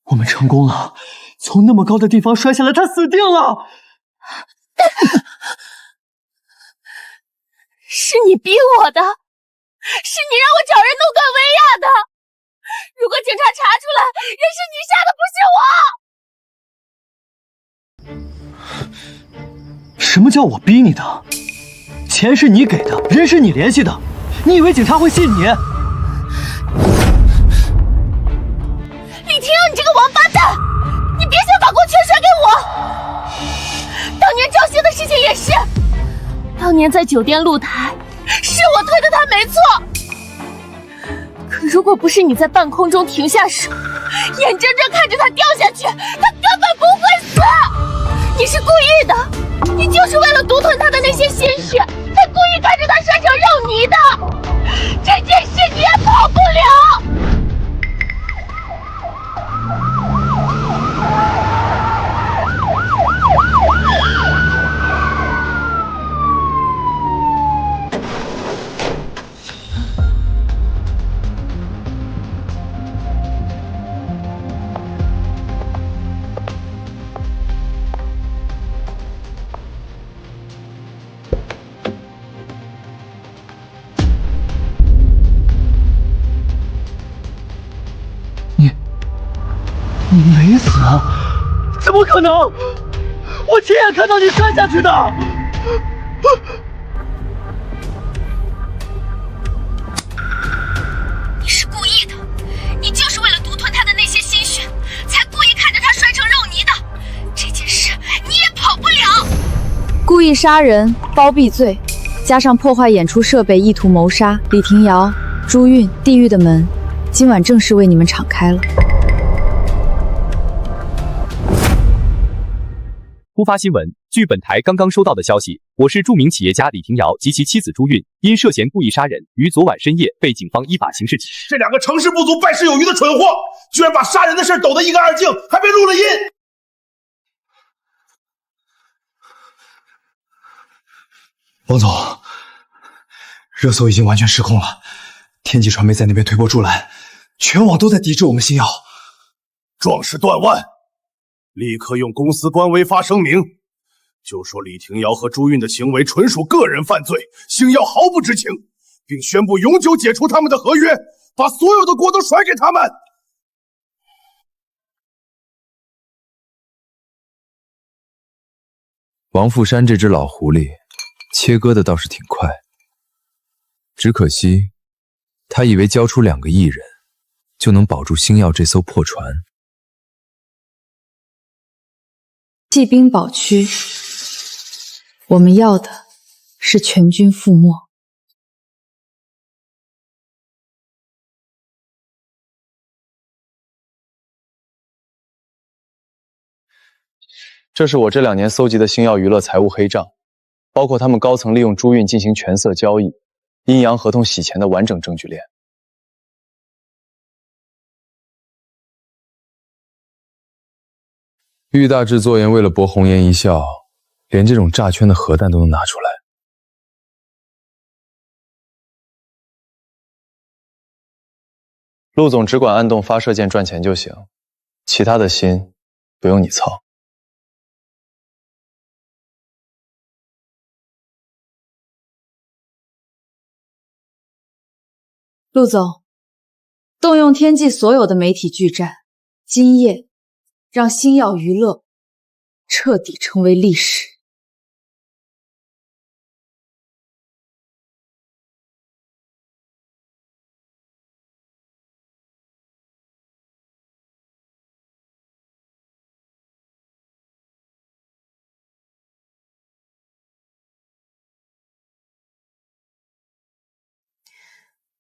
Speaker 3: 我们成功了，从那么高的地方摔下来，他死定了。
Speaker 11: 是你逼我的，是你让我找人弄断薇娅的。如果警察查出来，人是你杀的，不是我。
Speaker 3: 什么叫我逼你的？钱是你给的，人是你联系的，你以为警察会信你？
Speaker 11: 李婷，你这个王八蛋，你别想把锅全甩给我。当年赵兴的事情也是，当年在酒店露台，是我推的他没错。可如果不是你在半空中停下手，眼睁睁看着他掉下去，他根本不会死。你是故意的，你就是为了独吞他的那些鲜血，才故意看着他摔成肉泥的。这件事你也跑不了。
Speaker 3: 你没死啊？怎么可能？我亲眼看到你摔下去的。
Speaker 11: 你是故意的，你就是为了独吞他的那些心血，才故意看着他摔成肉泥的。这件事你也跑不了。
Speaker 5: 故意杀人、包庇罪，加上破坏演出设备，意图谋杀李廷瑶、朱韵，地狱的门今晚正式为你们敞开了。
Speaker 20: 突发新闻，据本台刚刚收到的消息，我市著名企业家李廷瑶及其妻子朱韵因涉嫌故意杀人，于昨晚深夜被警方依法刑事起诉。
Speaker 18: 这两个成事不足败事有余的蠢货，居然把杀人的事抖得一干二净，还被录了音。
Speaker 21: 王总，热搜已经完全失控了，天际传媒在那边推波助澜，全网都在抵制我们星耀。
Speaker 18: 壮士断腕，立刻用公司官微发声明，就说李廷瑶和朱韵的行为纯属个人犯罪，星耀毫不知情，并宣布永久解除他们的合约，把所有的锅都甩给他们。
Speaker 19: 王富山这只老狐狸，切割的倒是挺快，只可惜，他以为交出2个艺人，就能保住星耀这艘破船。
Speaker 5: 弃兵保区，我们要的是全军覆没。
Speaker 8: 这是我这2年搜集的星耀娱乐财务黑账，包括他们高层利用朱韵进行权色交易、阴阳合同洗钱的完整证据链。
Speaker 19: 玉大制作员为了博红颜一笑，连这种诈圈的核弹都能拿出来。
Speaker 8: 陆总只管按动发射键赚钱就行，其他的心不用你操。
Speaker 5: 陆总，动用天际所有的媒体巨战，今夜让星耀娱乐彻底成为历史。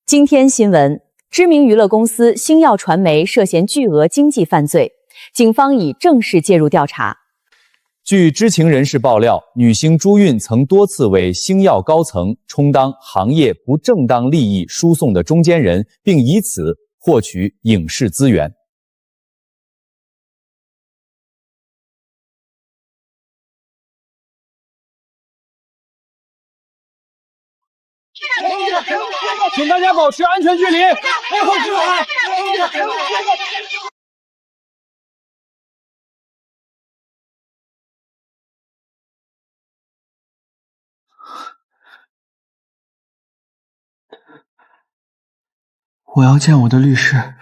Speaker 2: 今天新闻：知名娱乐公司星耀传媒涉嫌巨额经济犯罪，警方已正式介入调查。
Speaker 7: 据知情人士爆料，女星朱韵曾多次为星耀高层充当行业不正当利益输送的中间人，并以此获取影视资源。请大家保持安全距离，背后是海。
Speaker 3: 我要见我的律师，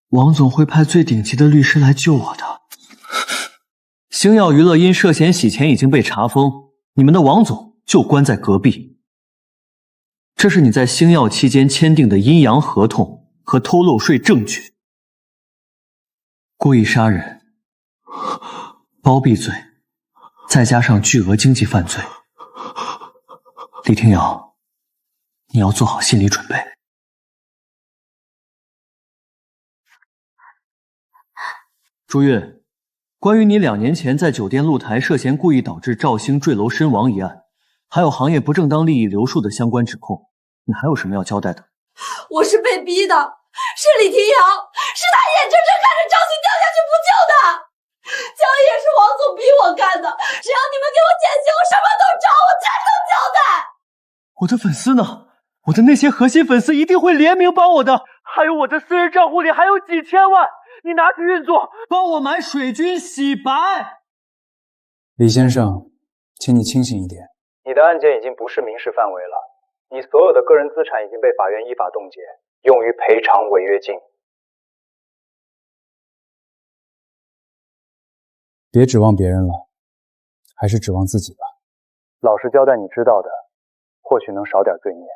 Speaker 3: 王总会派最顶级的律师来救我的。星耀娱乐因涉嫌洗钱已经被查封，你们的王总就关在隔壁。这是你在星耀期间签订的阴阳合同和偷漏税证据。故意杀人、包庇罪，再加上巨额经济犯罪，李廷瑶，你要做好心理准备。朱韵，关于你2年前在酒店露台涉嫌故意导致赵星坠楼身亡一案，还有行业不正当利益流出的相关指控，你还有什么要交代的？
Speaker 9: 我是被逼的，是李廷瑶，是他眼睁睁看着赵星掉下去不救的，交易也是王总逼我干的，只要你们给我减刑，我什么都找，我全都交代。
Speaker 3: 我的粉丝呢？我的那些核心粉丝一定会联名帮我的，还有我的私人账户里还有几千万，你拿去运作，帮我买水军洗白。
Speaker 4: 李先生，请你清醒一点。
Speaker 8: 你的案件已经不是民事范围了，你所有的个人资产已经被法院依法冻结，用于赔偿违约金。
Speaker 4: 别指望别人了，还是指望自己吧。
Speaker 8: 老实交代你知道的，或许能少点罪孽。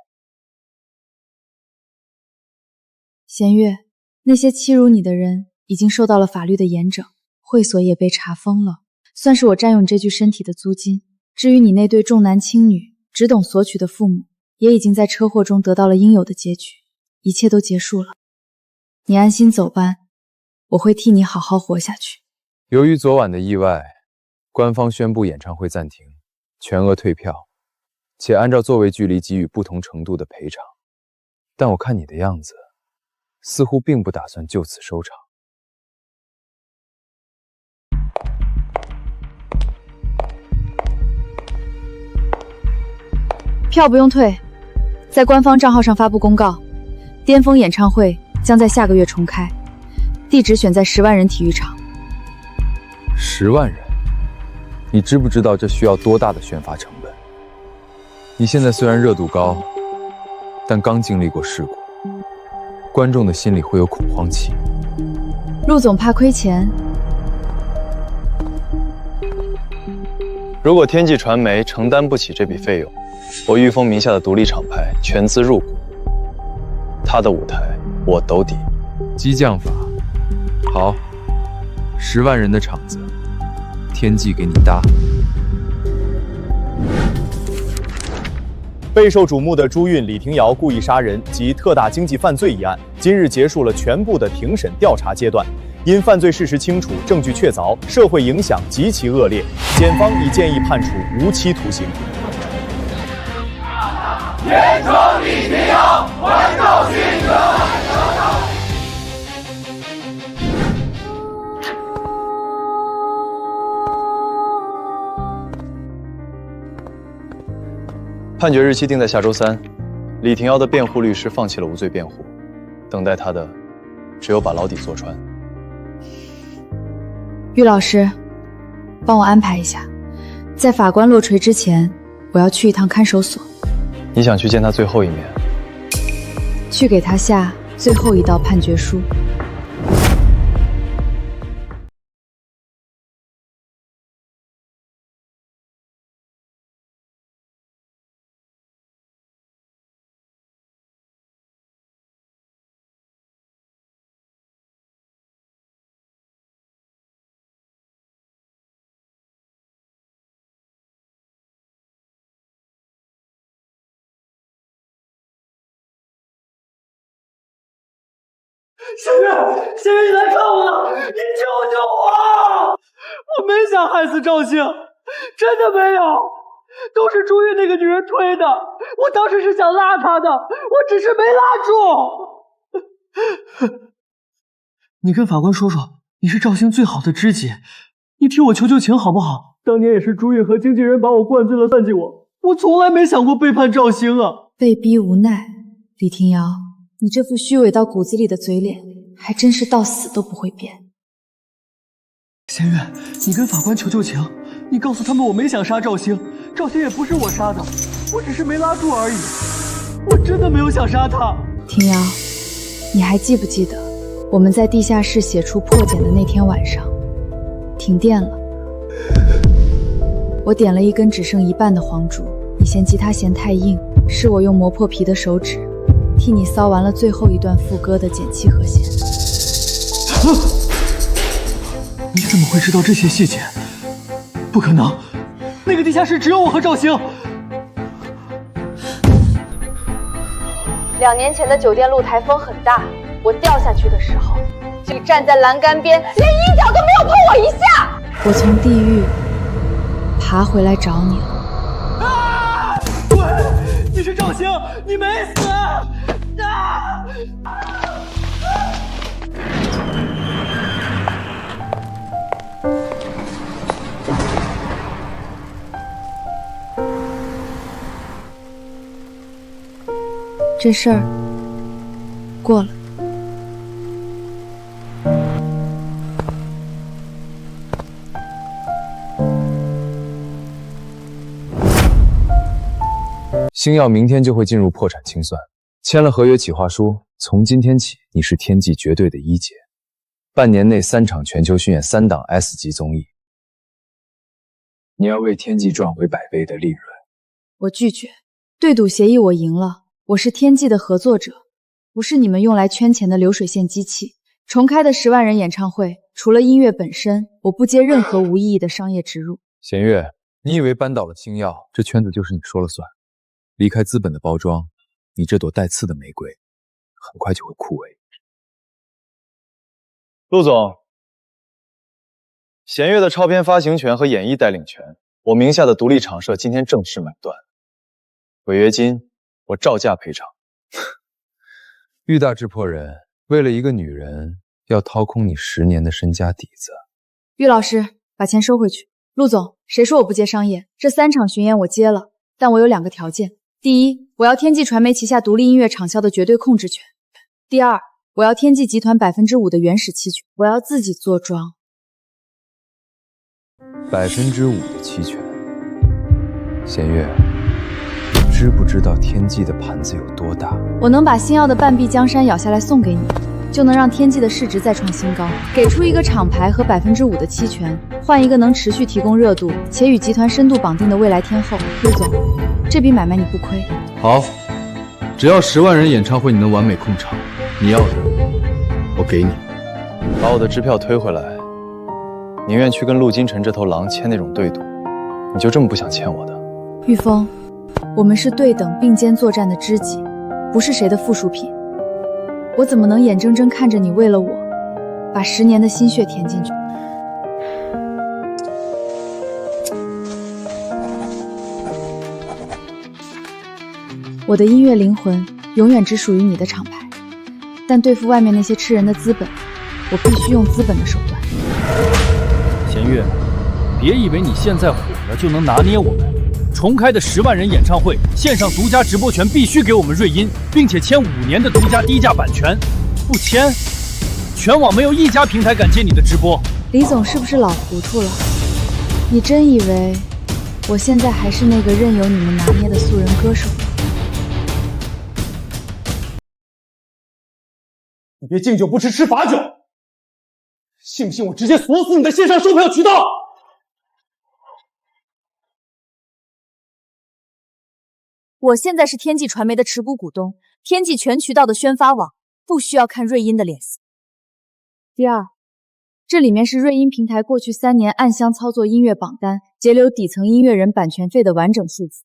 Speaker 5: 弦月，那些欺辱你的人已经受到了法律的严整，会所也被查封了，算是我占用这具身体的租金。至于你那对重男轻女、只懂索取的父母，也已经在车祸中得到了应有的结局，一切都结束了。你安心走吧，我会替你好好活下去。
Speaker 19: 由于昨晚的意外，官方宣布演唱会暂停，全额退票，且按照座位距离给予不同程度的赔偿。但我看你的样子，似乎并不打算就此收场。
Speaker 5: 票不用退，在官方账号上发布公告，巅峰演唱会将在下个月重开，地址选在10万人体育场。
Speaker 19: 10万人，你知不知道这需要多大的宣发成本？你现在虽然热度高，但刚经历过事故，观众的心里会有恐慌期。
Speaker 5: 陆总怕亏钱。
Speaker 8: 如果天际传媒承担不起这笔费用，我裕丰名下的独立厂牌全资入股，他的舞台我兜底。
Speaker 19: 激将法，好，10万人的场子，天际给你搭。
Speaker 7: 备受瞩目的朱韵、李廷瑶故意杀人及特大经济犯罪一案，今日结束了全部的庭审调查阶段。因犯罪事实清楚、证据确凿，社会影响极其恶劣，检方已建议判处无期徒刑。
Speaker 6: 严惩李廷瑶，还赵迅
Speaker 8: 判决日期定在下周3。李廷瑶的辩护律师放弃了无罪辩护，等待他的只有把牢底坐穿。
Speaker 5: 玉老师，帮我安排一下，在法官落锤之前，我要去一趟看守所。
Speaker 8: 你想去见他最后一面？
Speaker 5: 去给他下最后一道判决书。
Speaker 3: 仙月，仙月，你来看我了！你救救我！我没想害死赵兴，真的没有，都是朱韵那个女人推的。我当时是想拉她的，我只是没拉住。你跟法官说说，你是赵兴最好的知己，你替我求求情好不好？当年也是朱韵和经纪人把我灌醉了，算计我，我从来没想过背叛赵兴啊！
Speaker 5: 被逼无奈，李廷瑶。你这副虚伪到骨子里的嘴脸，还真是到死都不会变。
Speaker 3: 仙月，你跟法官求求情，你告诉他们我没想杀赵兴，赵兴也不是我杀的，我只是没拉住而已，我真的没有想杀他。
Speaker 5: 廷瑶，你还记不记得我们在地下室写出破茧的那天晚上，停电了，我点了一根只剩一半的黄竹，你嫌吉他弦太硬，是我用磨破皮的手指替你搔完了最后一段副歌的减七和弦。
Speaker 3: 你怎么会知道这些细节？不可能，那个地下室只有我和赵兴。
Speaker 2: 2年前的酒店露台风很大，我掉下去的时候，你站在栏杆边，连一脚都没有碰我一下。
Speaker 5: 我从地狱爬回来找你了。
Speaker 3: 对，你是赵兴，你没死。
Speaker 5: 这事儿过了。
Speaker 19: 星耀明天就会进入破产清算，签了合约企划书，从今天起你是天际绝对的一姐，半年内3场全球巡演，3档 S 级综艺，你要为天际赚回100倍的利润。
Speaker 5: 我拒绝，对赌协议我赢了，我是天际的合作者，不是你们用来圈钱的流水线机器。重开的10万人演唱会，除了音乐本身，我不接任何无意义的商业植入。
Speaker 19: 弦月，你以为扳倒了星耀，这圈子就是你说了算？离开资本的包装，你这朵带刺的玫瑰很快就会枯萎。
Speaker 8: 陆总，弦月的超片发行权和演艺代领权，我名下的独立场社今天正式买断，违约金我照价赔偿。
Speaker 19: 玉大智破人，为了一个女人要掏空你10年的身家底子。
Speaker 5: 玉老师，把钱收回去。陆总，谁说我不接商业？这3场巡演我接了，但我有2个条件。第一，我要天际传媒旗下独立音乐厂销的绝对控制权。第二，我要天际集团5%的原始期权，我要自己做庄。
Speaker 19: 5%的期权。弦月，你知不知道天际的盘子有多大？
Speaker 5: 我能把星耀的半壁江山咬下来送给你，就能让天际的市值再创新高。给出一个厂牌和5%的期权，换一个能持续提供热度且与集团深度绑定的未来天后。陆总，这笔买卖你不亏。
Speaker 8: 好，只要10万人演唱会你能完美控场，你要的我给你。把我的支票推回来，宁愿去跟陆金晨这头狼签那种对赌，你就这么不想欠我的？
Speaker 5: 玉峰，我们是对等并肩作战的知己，不是谁的附属品。我怎么能眼睁睁看着你为了我，把10年的心血填进去？我的音乐灵魂永远只属于你的厂牌，但对付外面那些吃人的资本，我必须用资本的手段。
Speaker 13: 弦月，别以为你现在火了就能拿捏我们。重开的10万人演唱会，线上独家直播权必须给我们瑞音，并且签5年的独家低价版权。不签，全网没有一家平台敢接你的直播。
Speaker 5: 李总是不是老糊涂了？你真以为我现在还是那个任由你们拿捏的素人歌手吗？
Speaker 16: 你别敬酒不吃吃罚酒，信不信我直接锁死你的线上售票渠道？
Speaker 2: 我现在是天际传媒的持股股东，天际全渠道的宣发网，不需要看瑞音的脸色。
Speaker 5: 第二，这里面是瑞音平台过去3年暗箱操作音乐榜单，截留底层音乐人版权费的完整数字。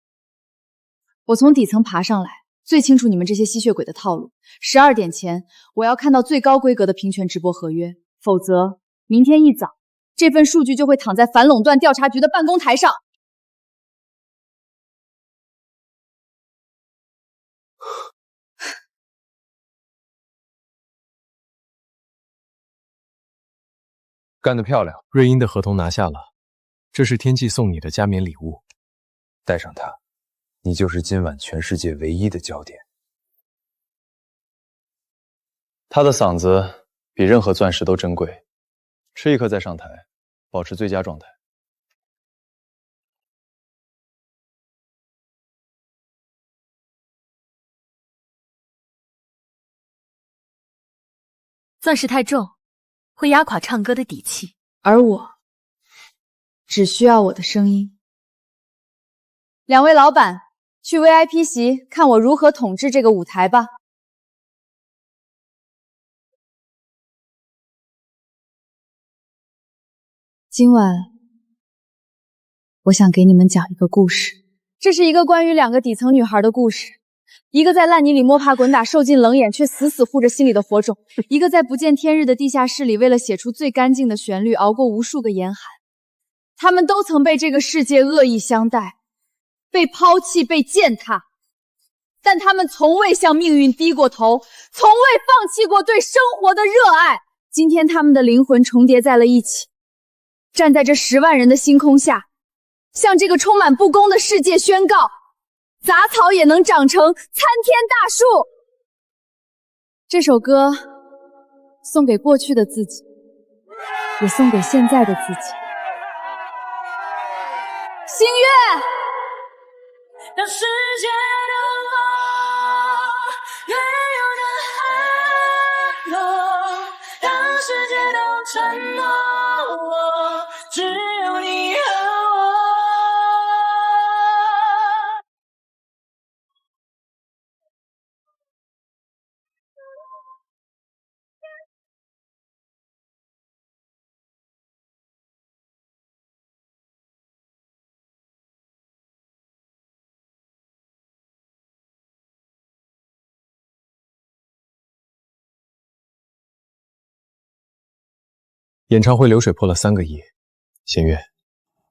Speaker 5: 我从底层爬上来，最清楚你们这些吸血鬼的套路。12点前，我要看到最高规格的平权直播合约，否则明天一早，这份数据就会躺在反垄断调查局的办公台上。
Speaker 19: 干得漂亮！瑞音的合同拿下了，这是天际送你的加冕礼物，带上它，你就是今晚全世界唯一的焦点。
Speaker 8: 他的嗓子比任何钻石都珍贵，吃一颗再上台，保持最佳状态。
Speaker 11: 钻石太重，会压垮唱歌的底气。
Speaker 5: 而我只需要我的声音。2位老板，去 VIP 席看我如何统治这个舞台吧。今晚，我想给你们讲一个故事。这是一个关于2个底层女孩的故事。一个在烂泥里摸爬滚打，受尽冷眼，却死死护着心里的火种；一个在不见天日的地下室里，为了写出最干净的旋律，熬过无数个严寒。他们都曾被这个世界恶意相待，被抛弃，被践踏，但他们从未向命运低过头，从未放弃过对生活的热爱。今天，他们的灵魂重叠在了一起，站在这10万人的星空下，向这个充满不公的世界宣告：杂草也能长成参天大树。这首歌送给过去的自己，也送给现在的自己。星月，
Speaker 9: 让世界的风远远的寒冷，让世界都沉默，只有你和我。
Speaker 19: 演唱会流水破了3个亿，弦月，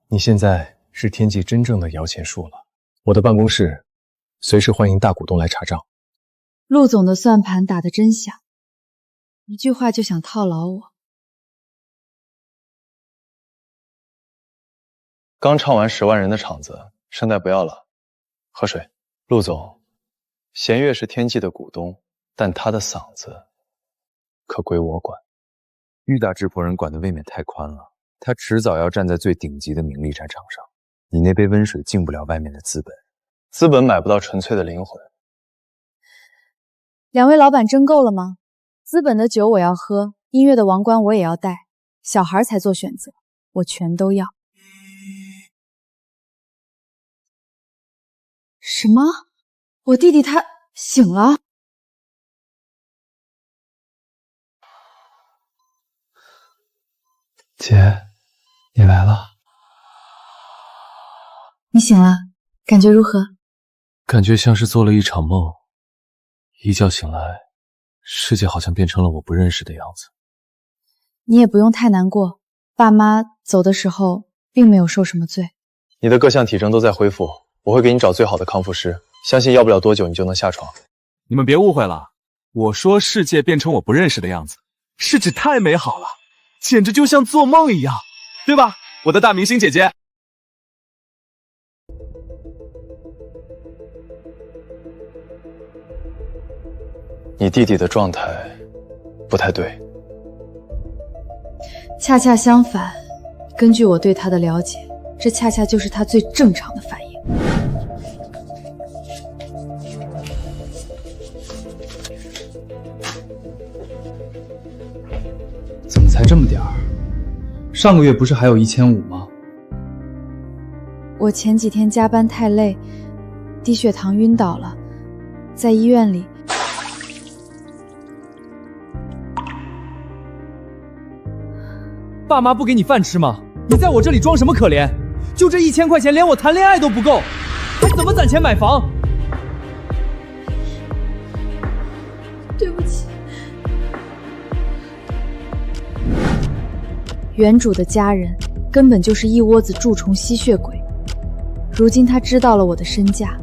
Speaker 19: 你现在是天际真正的摇钱树了。我的办公室随时欢迎大股东来查账。
Speaker 5: 陆总的算盘打得真响，一句话就想套牢我。
Speaker 8: 刚唱完10万人的场子，声带不要了，喝水。陆总，弦月是天际的股东，但他的嗓子可归我管。玉大智婆人管得未免太宽了，他迟早要站在最顶级的名利战场上。你那杯温水进不了外面的资本，资本买不到纯粹的灵魂。
Speaker 5: 两位老板争够了吗？资本的酒我要喝，音乐的王冠我也要戴，小孩才做选择，我全都要。什么？我弟弟他醒了？
Speaker 21: 姐，你来了。
Speaker 5: 你醒了，感觉如何？
Speaker 21: 感觉像是做了一场梦，一觉醒来，世界好像变成了我不认识的样子。
Speaker 5: 你也不用太难过，爸妈走的时候并没有受什么罪。
Speaker 8: 你的各项体征都在恢复，我会给你找最好的康复师，相信要不了多久你就能下床。
Speaker 7: 你们别误会了，我说世界变成我不认识的样子，是指太美好了，简直就像做梦一样，对吧，我的大明星姐姐？
Speaker 8: 你弟弟的状态不太对。
Speaker 5: 恰恰相反，根据我对他的了解，这恰恰就是他最正常的反应。
Speaker 4: 怎么才这么点儿？上个月不是还有1500吗？
Speaker 5: 我前几天加班太累，低血糖晕倒了，在医院里。
Speaker 7: 爸妈不给你饭吃吗？你在我这里装什么可怜？就这1000块钱，连我谈恋爱都不够，还怎么攒钱买房？
Speaker 5: 对不起。原主的家人根本就是一窝子蛀虫吸血鬼，如今他知道了我的身价，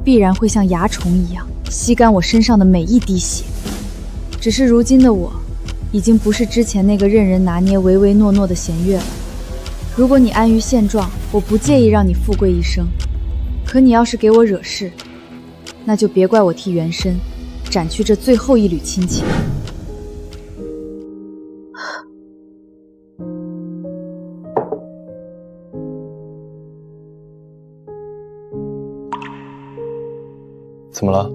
Speaker 5: 必然会像蚜虫一样吸干我身上的每一滴血。只是如今的我，已经不是之前那个任人拿捏、唯唯诺诺的弦月了。如果你安于现状，我不介意让你富贵一生。可你要是给我惹事，那就别怪我替原身斩去这最后一缕亲情。
Speaker 8: 怎么了？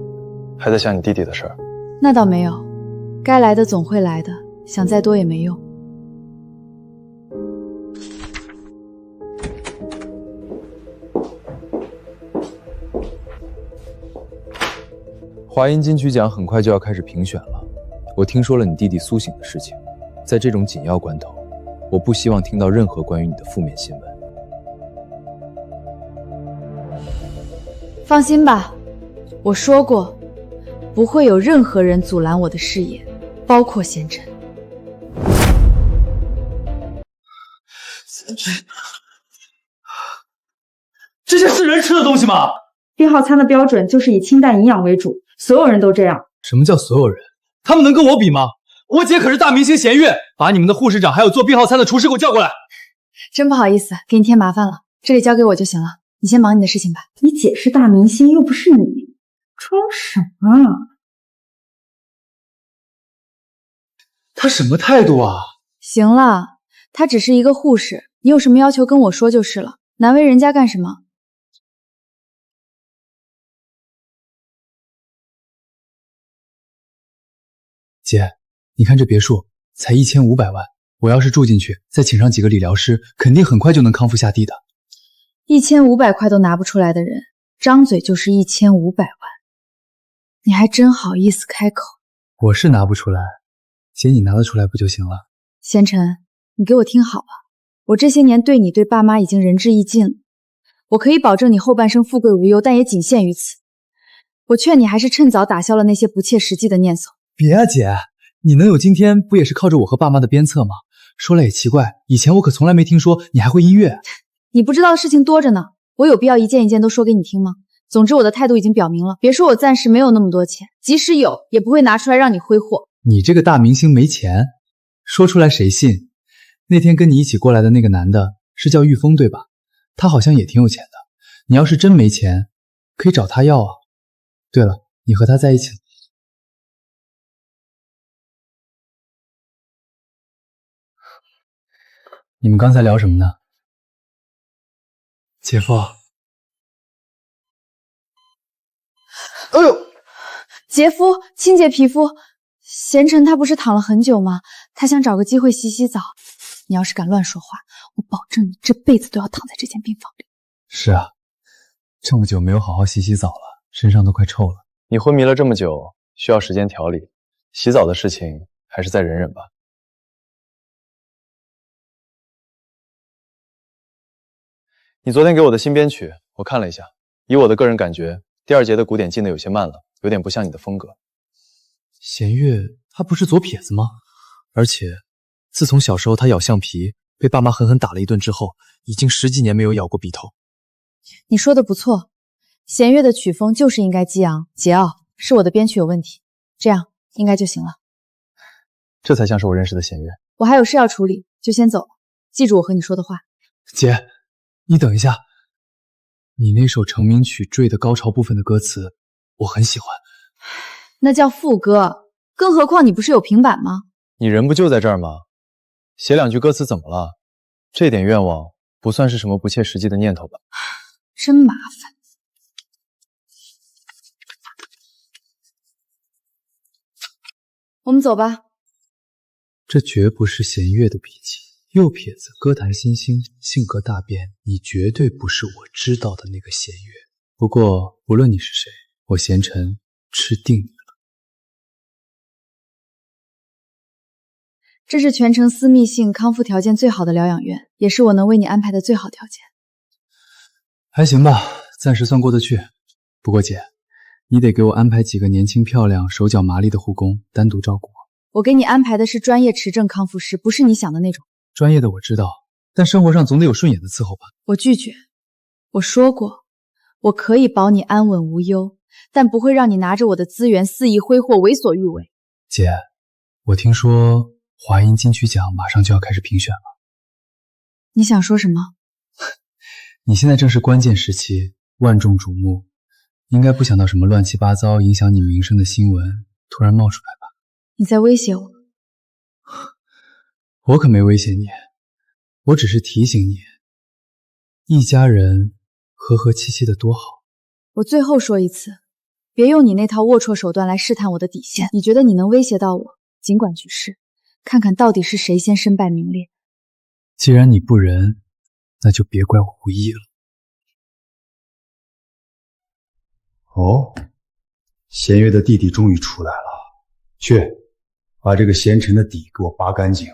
Speaker 8: 还在想你弟弟的事儿？
Speaker 5: 那倒没有，该来的总会来的，想再多也没用。
Speaker 19: 华音金曲奖很快就要开始评选了，我听说了你弟弟苏醒的事情，在这种紧要关头，我不希望听到任何关于你的负面新闻。
Speaker 5: 放心吧，我说过，不会有任何人阻拦我的事业，包括贤臣。
Speaker 15: 这些是人吃的东西吗
Speaker 1: ？1号餐的标准就是以清淡营养为主，所有人都这样。
Speaker 4: 什么叫所有人？
Speaker 7: 他们能跟我比吗？我姐可是大明星弦月，把你们的护士长还有做1号餐的厨师给我叫过来。
Speaker 5: 真不好意思，给你添麻烦了，这里交给我就行了，你先忙你的事情吧。
Speaker 1: 你姐是大明星，又不是你，装什么啊？
Speaker 4: 他什么态度啊？
Speaker 5: 行了，她只是一个护士，你有什么要求跟我说就是了，难为人家干什么？
Speaker 4: 姐，你看这别墅才1500万，我要是住进去，再请上几个理疗师，肯定很快就能康复下地的。
Speaker 5: 1500块都拿不出来的人，张嘴就是1500万，你还真好意思开口？
Speaker 4: 我是拿不出来，姐你拿得出来不就行了？
Speaker 5: 贤臣，你给我听好了，我这些年对你对爸妈已经仁至义尽了，我可以保证你后半生富贵无忧，但也仅限于此。我劝你还是趁早打消了那些不切实际的念头。
Speaker 4: 别啊姐，你能有今天不也是靠着我和爸妈的鞭策吗？说来也奇怪，以前我可从来没听说你还会音乐。
Speaker 5: 你不知道的事情多着呢，我有必要一件一件都说给你听吗？总之我的态度已经表明了，别说我暂时没有那么多钱，即使有也不会拿出来让你挥霍。
Speaker 4: 你这个大明星没钱，说出来谁信？那天跟你一起过来的那个男的是叫玉峰对吧？他好像也挺有钱的，你要是真没钱，可以找他要啊。对了，你和他在一起你们刚才聊什么呢？姐夫。
Speaker 5: 哎呦，杰夫，清洁皮肤。贤臣他不是躺了很久吗？他想找个机会洗洗澡。你要是敢乱说话，我保证你这辈子都要躺在这间病房里。
Speaker 4: 是啊，这么久没有好好洗洗澡了，身上都快臭了。
Speaker 8: 你昏迷了这么久，需要时间调理，洗澡的事情还是再忍忍吧。你昨天给我的新编曲，我看了一下，以我的个人感觉，第2节的鼓点进的有些慢了，有点不像你的风格。
Speaker 4: 弦月他不是左撇子吗？而且自从小时候他咬橡皮被爸妈狠狠打了一顿之后，已经10几年没有咬过笔头。
Speaker 5: 你说的不错，弦月的曲风就是应该激昂桀骜，是我的编曲有问题，这样应该就行了。
Speaker 8: 这才像是我认识的弦月。
Speaker 5: 我还有事要处理，就先走了。记住我和你说的话。
Speaker 4: 姐，你等一下，你那首成名曲《坠》的高潮部分的歌词我很喜欢。
Speaker 5: 那叫副歌，更何况你不是有平板吗？
Speaker 8: 你人不就在这儿吗？写2句歌词怎么了？这点愿望不算是什么不切实际的念头吧？
Speaker 5: 真麻烦。我们走吧。
Speaker 4: 这绝不是弦月的笔记。右撇子，歌坛新星，性格大变，你绝对不是我知道的那个弦月。不过无论你是谁，我贤臣吃定你了。
Speaker 5: 这是全城私密性康复条件最好的疗养院，也是我能为你安排的最好条件。
Speaker 4: 还行吧，暂时算过得去。不过姐，你得给我安排几个年轻漂亮、手脚麻利的护工，单独照顾我。
Speaker 5: 我给你安排的是专业持证康复师，不是你想的那种。
Speaker 4: 专业的我知道，但生活上总得有顺眼的伺候吧。
Speaker 5: 我拒绝。我说过，我可以保你安稳无忧，但不会让你拿着我的资源肆意挥霍、为所欲为。
Speaker 4: 姐，我听说华音金曲奖马上就要开始评选了。
Speaker 5: 你想说什么？
Speaker 4: 你现在正是关键时期，万众瞩目，应该不想到什么乱七八糟影响你名声的新闻突然冒出来吧？
Speaker 5: 你在威胁我？
Speaker 4: 我可没威胁你，我只是提醒你，一家人和和气气的多好。
Speaker 5: 我最后说一次，别用你那套龌龊手段来试探我的底线。你觉得你能威胁到我，尽管去试，看看到底是谁先身败名裂。
Speaker 4: 既然你不仁，那就别怪我无义了。
Speaker 10: 哦，弦月的弟弟终于出来了，去把这个贤臣的底给我扒干净，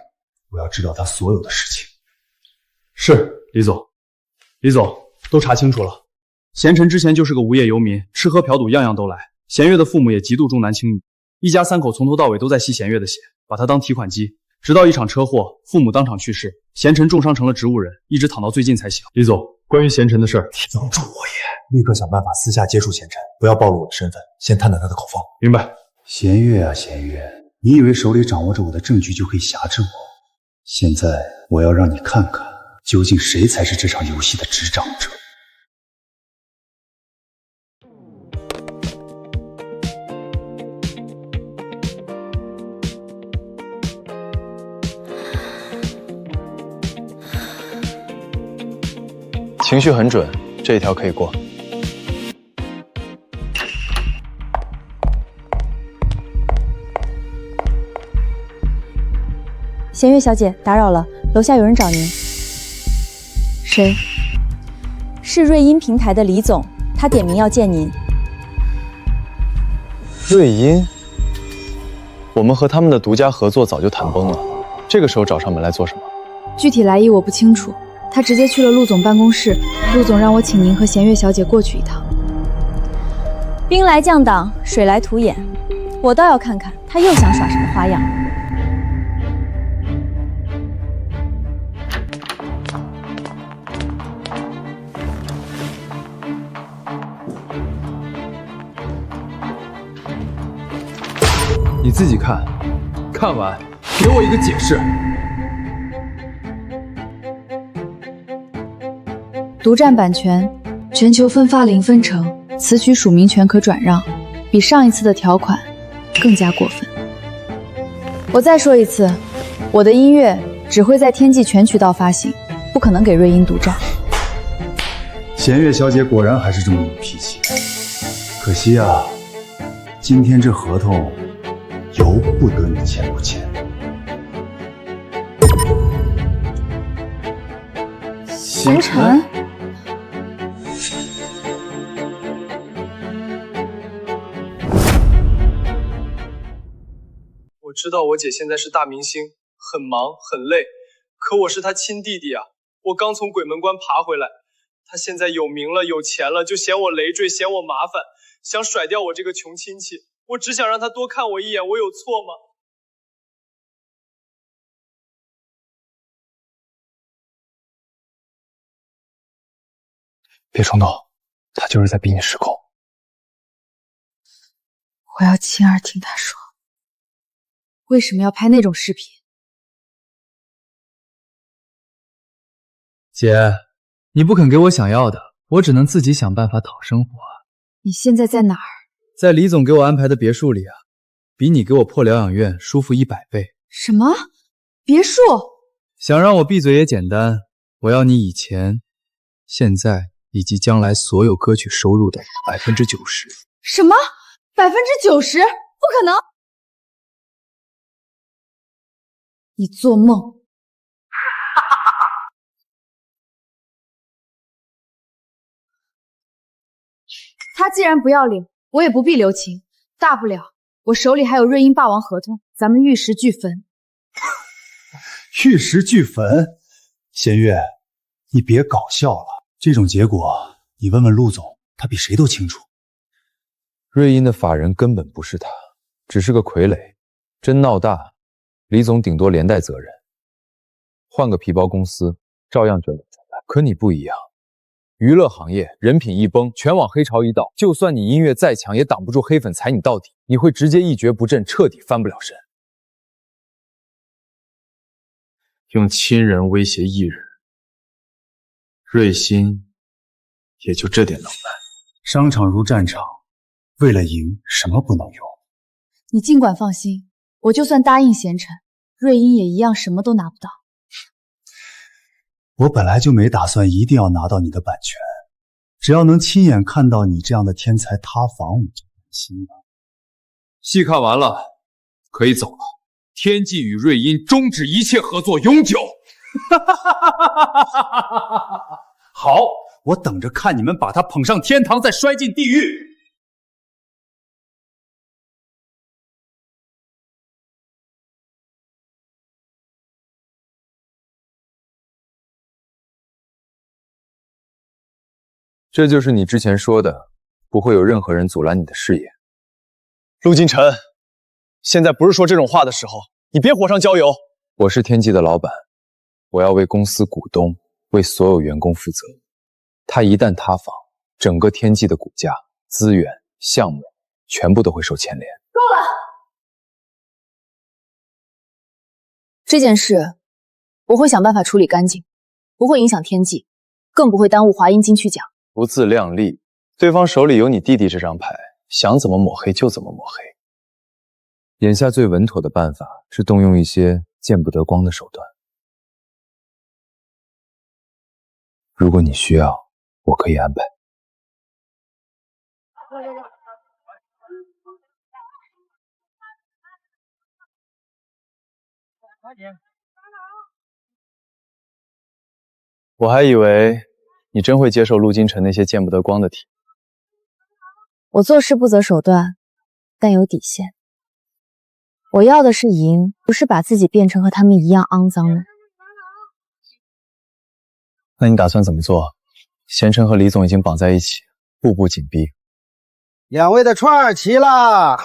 Speaker 10: 我要知道他所有的事情。
Speaker 7: 是，李总。李总，都查清楚了。贤臣之前就是个无业游民，吃喝嫖赌样样都来。弦月的父母也极度重男轻女，一家3口从头到尾都在吸弦月的血，把他当提款机。直到一场车祸，父母当场去世，贤臣重伤成了植物人，一直躺到最近才醒。李总，关于贤臣的事儿，
Speaker 10: 帮助我也，立刻想办法私下接触贤臣，不要暴露我的身份，先探探他的口风。
Speaker 7: 明白。
Speaker 10: 弦月啊弦月，你以为手里掌握着我的证据就可以挟制我？现在我要让你看看，究竟谁才是这场游戏的执掌者。
Speaker 8: 情绪很准，这一条可以过。
Speaker 5: 弦月小姐，打扰了，楼下有人找您。谁？是瑞音平台的李总，他点名要见您。
Speaker 8: 瑞音，我们和他们的独家合作早就谈崩了，这个时候找上门来做什么？
Speaker 5: 具体来意我不清楚。他直接去了陆总办公室，陆总让我请您和弦月小姐过去一趟。兵来将挡，水来土掩，我倒要看看他又想耍什么花样。
Speaker 7: 你自己看，看完给我一个解释。
Speaker 5: 独占版权，全球分发0分成，词曲署名权可转让，比上一次的条款更加过分。我再说一次，我的音乐只会在天际全渠道发行，不可能给瑞英独占。
Speaker 10: 弦月小姐果然还是这么有脾气，可惜啊，今天这合同由不得你签不签。
Speaker 5: 贤臣，
Speaker 7: 我知道我姐现在是大明星，很忙很累，可我是她亲弟弟啊！我刚从鬼门关爬回来，她现在有名了有钱了，就嫌我累赘，嫌我麻烦，想甩掉我这个穷亲戚。我只想让她多看我一眼，我有错吗？
Speaker 4: 别冲动，他就是在逼你失控。
Speaker 5: 我要亲耳听他说，为什么要拍那种视频？
Speaker 4: 姐，你不肯给我想要的，我只能自己想办法讨生活啊。
Speaker 5: 你现在在哪儿？
Speaker 4: 在李总给我安排的别墅里啊，比你给我破疗养院舒服100倍。
Speaker 5: 什么？别墅？
Speaker 4: 想让我闭嘴也简单，我要你以前、现在以及将来所有歌曲收入的90%。
Speaker 5: 什么？90%？不可能！你做梦！他既然不要领，我也不必留情。大不了我手里还有瑞英霸王合同，咱们玉石俱焚。
Speaker 10: 玉石俱焚？弦月，你别搞笑了，这种结果你问问陆总，他比谁都清楚。
Speaker 19: 瑞英的法人根本不是他，只是个傀儡。真闹大，李总顶多连带责任。换个皮包公司，照样卷土重来。可你不一样，娱乐行业人品一崩，全往黑潮一倒，就算你音乐再强，也挡不住黑粉踩你到底，你会直接一蹶不振，彻底翻不了身。
Speaker 17: 用亲人威胁艺人，瑞欣也就这点能耐。
Speaker 10: 商场如战场，为了赢，什么不能用？
Speaker 5: 你尽管放心，我就算答应贤臣，瑞英也一样什么都拿不到。
Speaker 10: 我本来就没打算一定要拿到你的版权，只要能亲眼看到你这样的天才塌房，我就安心了。
Speaker 7: 戏看完了，可以走了。天际与瑞音终止一切合作，永久。
Speaker 10: 好，我等着看你们把他捧上天堂，再摔进地狱。
Speaker 19: 这就是你之前说的，不会有任何人阻拦你的事业。
Speaker 8: 陆金晨，现在不是说这种话的时候，你别火上浇油。
Speaker 19: 我是天际的老板，我要为公司股东、为所有员工负责。他一旦塌房，整个天际的股价、资源、项目全部都会受牵连。
Speaker 2: 够了！这件事我会想办法处理干净，不会影响天际，更不会耽误华音金曲奖。
Speaker 8: 不自量力，对方手里有你弟弟这张牌，想怎么抹黑就怎么抹黑。
Speaker 19: 眼下最稳妥的办法是动用一些见不得光的手段。如果你需要，我可以安排。
Speaker 8: 我还以为你真会接受陆金晨那些见不得光的题。
Speaker 2: 我做事不择手段，但有底线。我要的是赢，不是把自己变成和他们一样肮脏的。
Speaker 8: 那你打算怎么做？贤臣和李总已经绑在一起，步步紧逼。
Speaker 22: 两位的串儿齐了。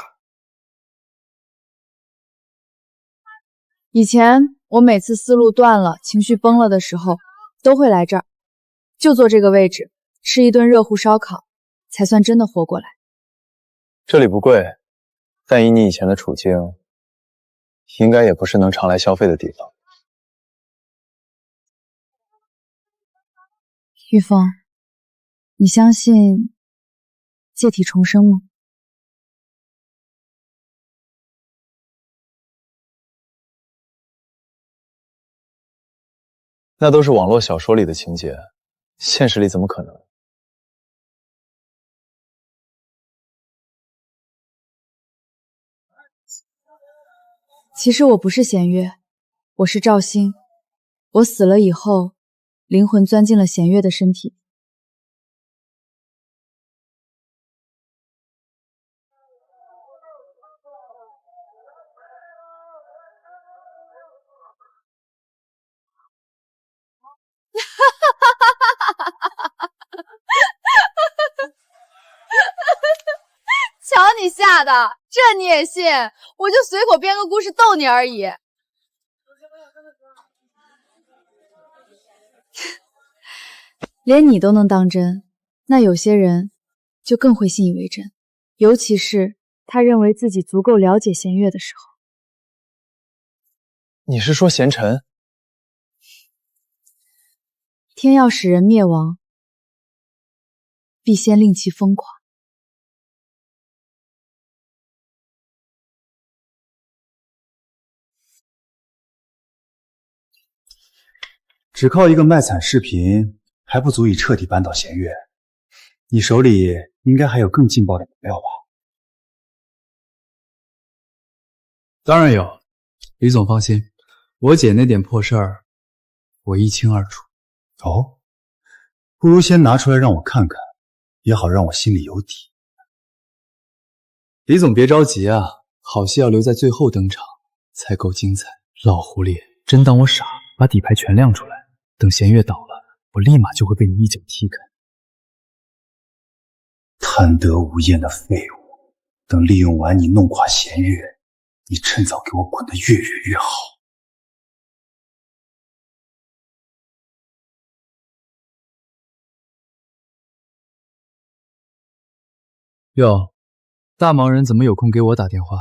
Speaker 5: 以前我每次思路断了、情绪崩了的时候，都会来这儿，就坐这个位置，吃一顿热乎烧烤，才算真的活过来。
Speaker 8: 这里不贵，但以你以前的处境，应该也不是能常来消费的地方。
Speaker 5: 玉峰，你相信借体重生吗？
Speaker 8: 那都是网络小说里的情节，现实里怎么可能？
Speaker 5: 其实我不是弦月，我是赵星。我死了以后，灵魂钻进了弦月的身体。
Speaker 12: 瞧你吓的，这你也信？我就随口编个故事逗你而已。
Speaker 5: 连你都能当真，那有些人就更会信以为真，尤其是他认为自己足够了解弦月的时候。
Speaker 8: 你是说贤臣？
Speaker 5: 天要使人灭亡，必先令其疯狂。
Speaker 10: 只靠一个卖惨视频还不足以彻底扳倒弦月，你手里应该还有更劲爆的猛料吧？
Speaker 4: 当然有，李总放心，我姐那点破事儿，我一清二楚。
Speaker 10: 哦，不如先拿出来让我看看，也好让我心里有底。
Speaker 4: 李总别着急啊，好戏要留在最后登场才够精彩。老狐狸，真当我傻，把底牌全亮出来，等弦月倒了，我立马就会被你一脚踢开。
Speaker 10: 贪得无厌的废物，等利用完你弄垮弦月，你趁早给我滚得越远越好。
Speaker 4: 哟，大忙人怎么有空给我打电话？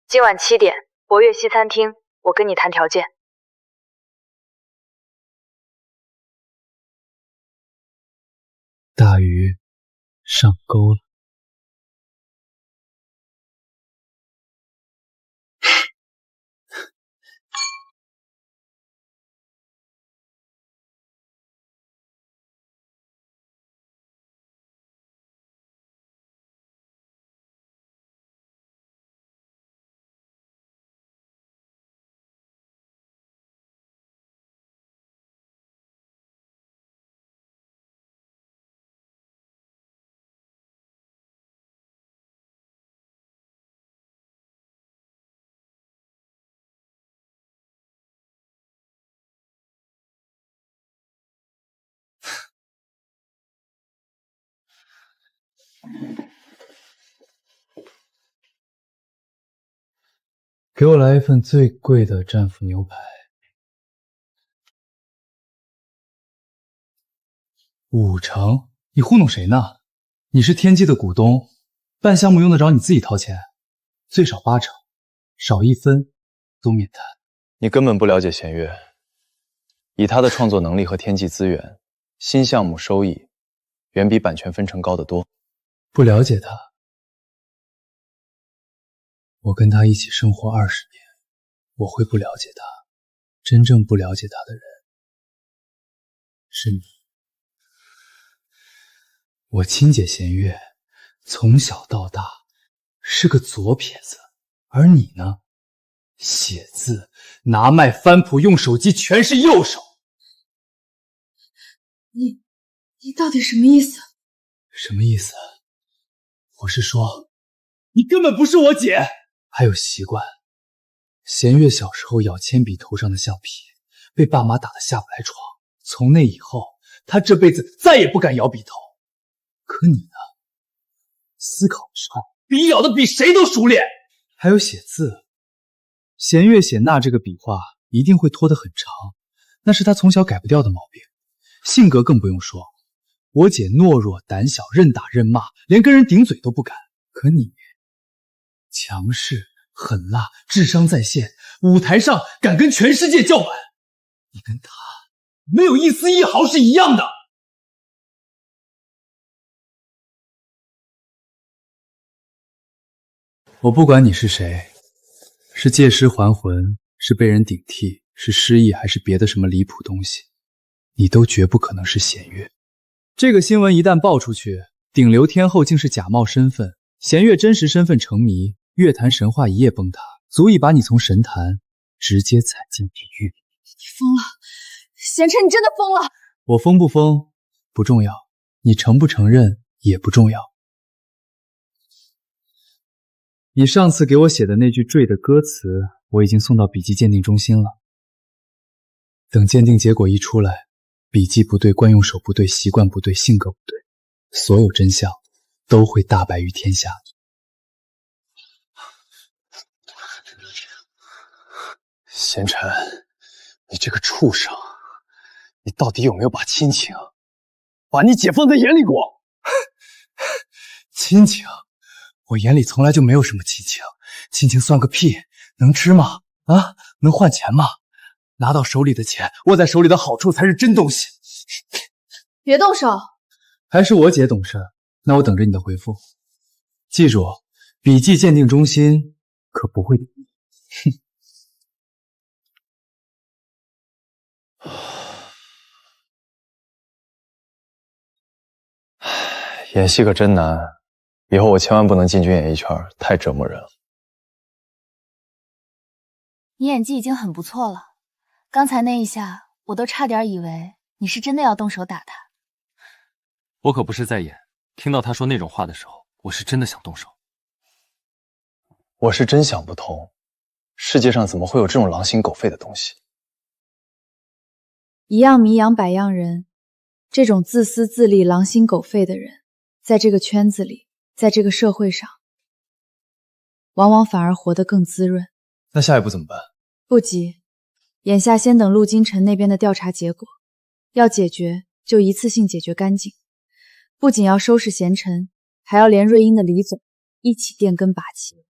Speaker 2: 今晚7点，博悦西餐厅，我跟你谈条件。
Speaker 4: 大鱼上钩了。给我来一份最贵的战斧牛排。5成？你糊弄谁呢？你是天机的股东，办项目用得着你自己掏钱？最少8成，少1分都免谈。
Speaker 8: 你根本不了解弦月，以他的创作能力和天际资源，新项目收益远比版权分成高得多。
Speaker 4: 不了解他，我跟他一起生活20年，我会不了解他。真正不了解他的人是你。我亲姐弦月从小到大是个左撇子，而你呢？写字、拿麦、翻谱、用手机全是右手。
Speaker 5: 你到底什么意思？
Speaker 4: 什么意思？我是说，你根本不是我姐。还有习惯，弦月小时候咬铅笔头上的橡皮，被爸妈打得下不来床。从那以后，她这辈子再也不敢咬笔头。可你呢？思考的时候，笔咬的比谁都熟练。还有写字，弦月写捺这个笔画一定会拖得很长，那是她从小改不掉的毛病。性格更不用说，我姐懦弱胆小，任打任骂，连跟人顶嘴都不敢。可你强势狠辣，智商在线，舞台上敢跟全世界叫板。你跟她没有一丝一毫是一样的。我不管你是谁，是借尸还魂，是被人顶替，是失忆，还是别的什么离谱东西，你都绝不可能是弦月。这个新闻一旦爆出去，顶流天后竟是假冒身份，弦月真实身份成谜，乐坛神话一夜崩塌，足以把你从神坛直接踩进地狱。
Speaker 5: 你疯了，贤琛，你真的疯了！
Speaker 4: 我疯不疯不重要，你承不承认也不重要。你上次给我写的那句坠的歌词，我已经送到笔记鉴定中心了。等鉴定结果一出来，笔记不对，惯用手不对，习惯不对，性格不对，所有真相都会大白于天下。
Speaker 8: 贤琛，你这个畜生，你到底有没有把亲情，把你姐放在眼里过？
Speaker 4: 亲情？我眼里从来就没有什么亲情，亲情算个屁，能吃吗？啊，能换钱吗？拿到手里的钱，握在手里的好处才是真东西。
Speaker 5: 别动手！
Speaker 4: 还是我姐懂事，那我等着你的回复。记住，笔记鉴定中心可不会。哼。
Speaker 8: 演戏可真难，以后我千万不能进军演艺圈，太折磨人了。
Speaker 11: 你演技已经很不错了，刚才那一下，我都差点以为你是真的要动手打他。
Speaker 21: 我可不是在演，听到他说那种话的时候，我是真的想动手。
Speaker 8: 我是真想不通，世界上怎么会有这种狼心狗肺的东西？
Speaker 5: 一样米养百样人，这种自私自利、狼心狗肺的人，在这个圈子里，在这个社会上，往往反而活得更滋润。
Speaker 8: 那下一步怎么办？
Speaker 5: 不急，眼下先等陆金城那边的调查结果，要解决就一次性解决干净。不仅要收拾贤琛，还要连瑞英的李总一起电根拔起。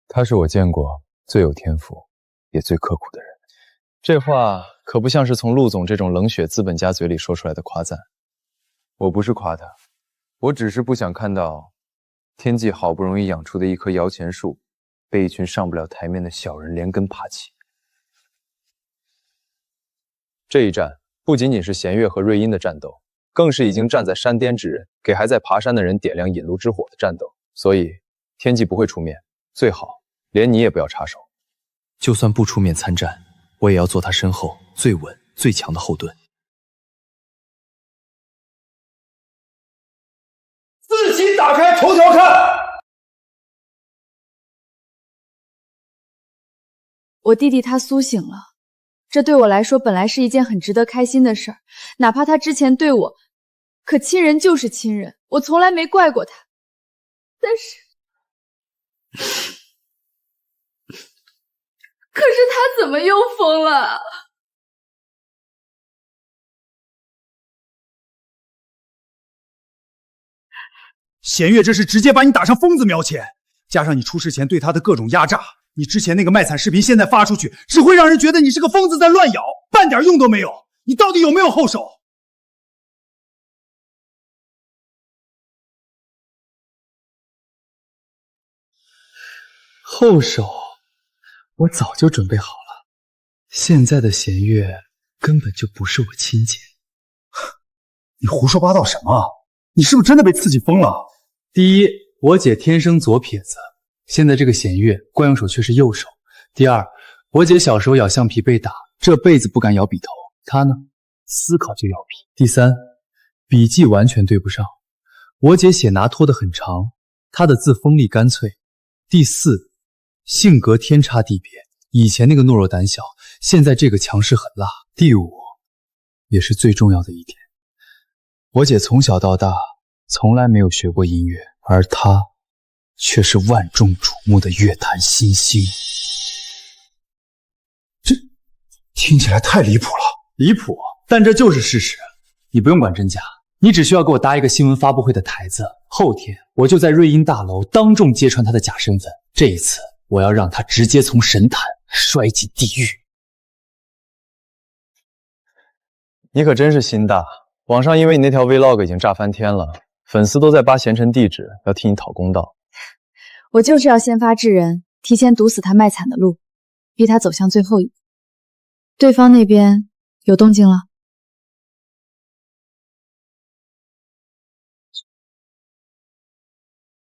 Speaker 19: 他是我见过最有天赋也最刻苦的人。
Speaker 8: 这话可不像是从陆总这种冷血资本家嘴里说出来的夸赞。
Speaker 19: 我不是夸他，我只是不想看到天际好不容易养出的一棵摇钱树被一群上不了台面的小人连根拔起。这一战不仅仅是弦月和瑞英的战斗，更是已经站在山巅之人给还在爬山的人点亮引路之火的战斗。所以天际不会出面，最好连你也不要插手。
Speaker 4: 就算不出面参战，我也要做他身后最稳最强的后盾。
Speaker 18: 自己打开头条看。
Speaker 5: 我弟弟他苏醒了，这对我来说本来是一件很值得开心的事儿，哪怕他之前对我，可亲人就是亲人，我从来没怪过他。但是他怎么又疯了？
Speaker 16: 弦月这是直接把你打上疯子标签，加上你出事前对他的各种压榨，你之前那个卖惨视频现在发出去，只会让人觉得你是个疯子在乱咬，半点用都没有。你到底有没有后手？
Speaker 4: 后手，我早就准备好了。现在的弦月根本就不是我亲姐。
Speaker 16: 你胡说八道什么？你是不是真的被刺激疯了？
Speaker 4: 第一，我姐天生左撇子，现在这个弦月惯用手却是右手。第二，我姐小时候咬橡皮被打，这辈子不敢咬笔头，她呢，思考就咬笔。第三，笔记完全对不上，我姐写拿拖得很长，她的字锋利干脆。第四，性格天差地别，以前那个懦弱胆小，现在这个强势狠辣。第五，也是最重要的一点，我姐从小到大从来没有学过音乐，而她却是万众瞩目的乐坛新星。
Speaker 16: 这听起来太离谱了。
Speaker 4: 离谱，但这就是事实。你不用管真假，你只需要给我搭一个新闻发布会的台子，后天我就在瑞音大楼当众揭穿她的假身份。这一次我要让她直接从神坛摔进地狱。
Speaker 8: 你可真是心大，网上因为你那条 vlog 已经炸翻天了，粉丝都在扒贤琛地址，要替你讨公道。
Speaker 5: 我就是要先发制人，提前堵死他卖惨的路，逼他走向最后一步。对方那边有动静了。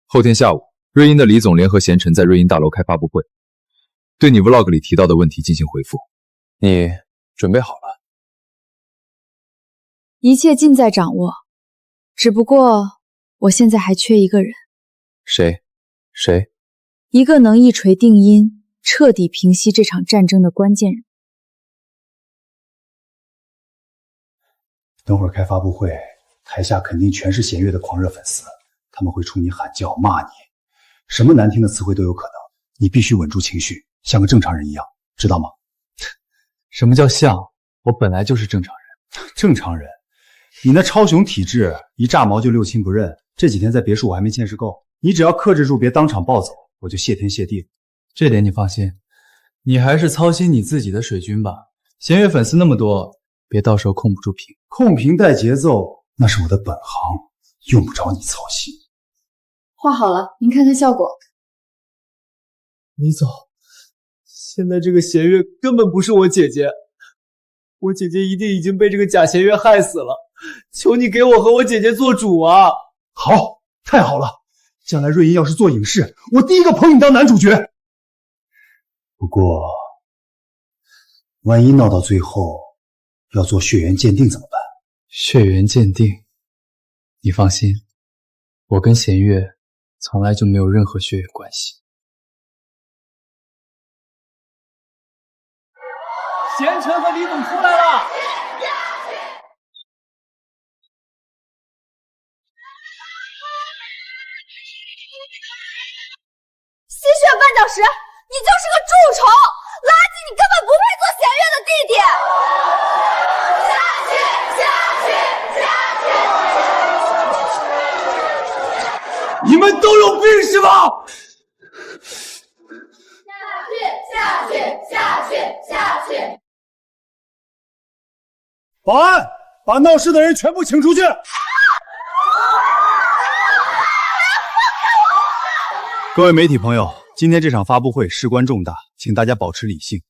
Speaker 19: 后天下午，瑞银的李总联合贤臣在瑞银大楼开发布会，对你 vlog 里提到的问题进行回复。你准备好了？
Speaker 5: 一切尽在掌握，只不过我现在还缺一个人。
Speaker 19: 谁？
Speaker 5: 一个能一锤定音，彻底平息这场战争的关键人。
Speaker 10: 等会儿开发布会，台下肯定全是弦月的狂热粉丝，他们会冲你喊叫骂你，什么难听的词汇都有可能。你必须稳住情绪，像个正常人一样，知道吗？
Speaker 4: 什么叫像？我本来就是正常人。
Speaker 10: 正常人？你那超雄体质，一炸毛就六亲不认。这几天在别墅我还没见识够，你只要克制住，别当场暴走，我就谢天谢地。
Speaker 4: 这点你放心，你还是操心你自己的水军吧。弦月粉丝那么多，别到时候控不住屏。
Speaker 10: 控屏带节奏，那是我的本行，用不着你操心。
Speaker 5: 画好了，您看看效果。
Speaker 3: 李总，现在这个弦月根本不是我姐姐，我姐姐一定已经被这个假弦月害死了，求你给我和我姐姐做主啊！
Speaker 10: 好，太好了，将来瑞银要是做影视，我第一个捧你当男主角。不过，万一闹到最后要做血缘鉴定怎么办？
Speaker 4: 血缘鉴定，你放心，我跟弦月从来就没有任何血缘关系。
Speaker 7: 贤臣和李总出来了。
Speaker 12: 吸血绊脚石，你就是个蛀虫，垃圾，你根本不配做弦月的弟弟。
Speaker 3: 你们都有病是吧？
Speaker 12: 下去！
Speaker 10: 保安，把闹事的人全部请出去。各位媒体朋友，今天这场发布会事关重大，请大家保持理性。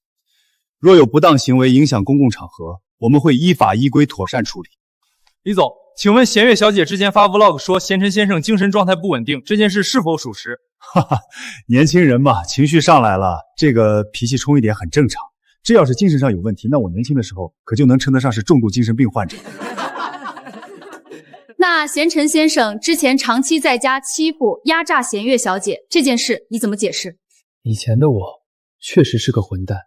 Speaker 10: 若有不当行为影响公共场合，我们会依法依规妥善处理。
Speaker 7: 李总，请问弦月小姐之前发 vlog 说贤臣先生精神状态不稳定，这件事是否属实？
Speaker 10: 哈哈，年轻人嘛，情绪上来了，这个脾气冲一点很正常。这要是精神上有问题，那我年轻的时候可就能称得上是重度精神病患者。
Speaker 5: 那贤臣先生之前长期在家欺负、压榨弦月小姐这件事，你怎么解释？
Speaker 4: 以前的我确实是个混蛋，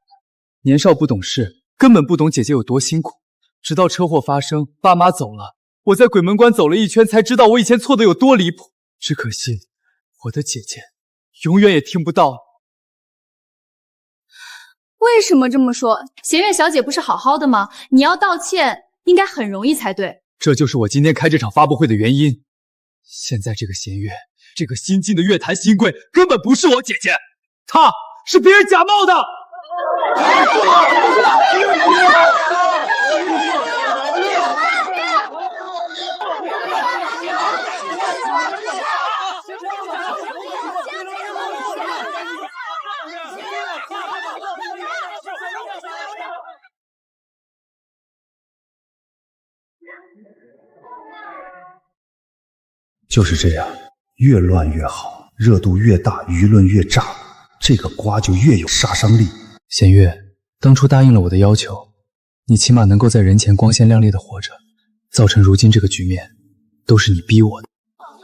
Speaker 4: 年少不懂事，根本不懂姐姐有多辛苦。直到车祸发生，爸妈走了，我在鬼门关走了一圈，才知道我以前错的有多离谱。只可惜，我的姐姐永远也听不到。
Speaker 5: 为什么这么说？弦月小姐不是好好的吗？你要道歉，应该很容易才对。
Speaker 4: 这就是我今天开这场发布会的原因。现在这个弦月，这个新晋的乐坛新贵，根本不是我姐姐，她是别人假冒的。
Speaker 10: 就是这样，越乱越好，热度越大，舆论越炸，这个瓜就越有杀伤力。
Speaker 4: 弦月，当初答应了我的要求，你起码能够在人前光鲜亮丽的活着，造成如今这个局面，都是你逼我的。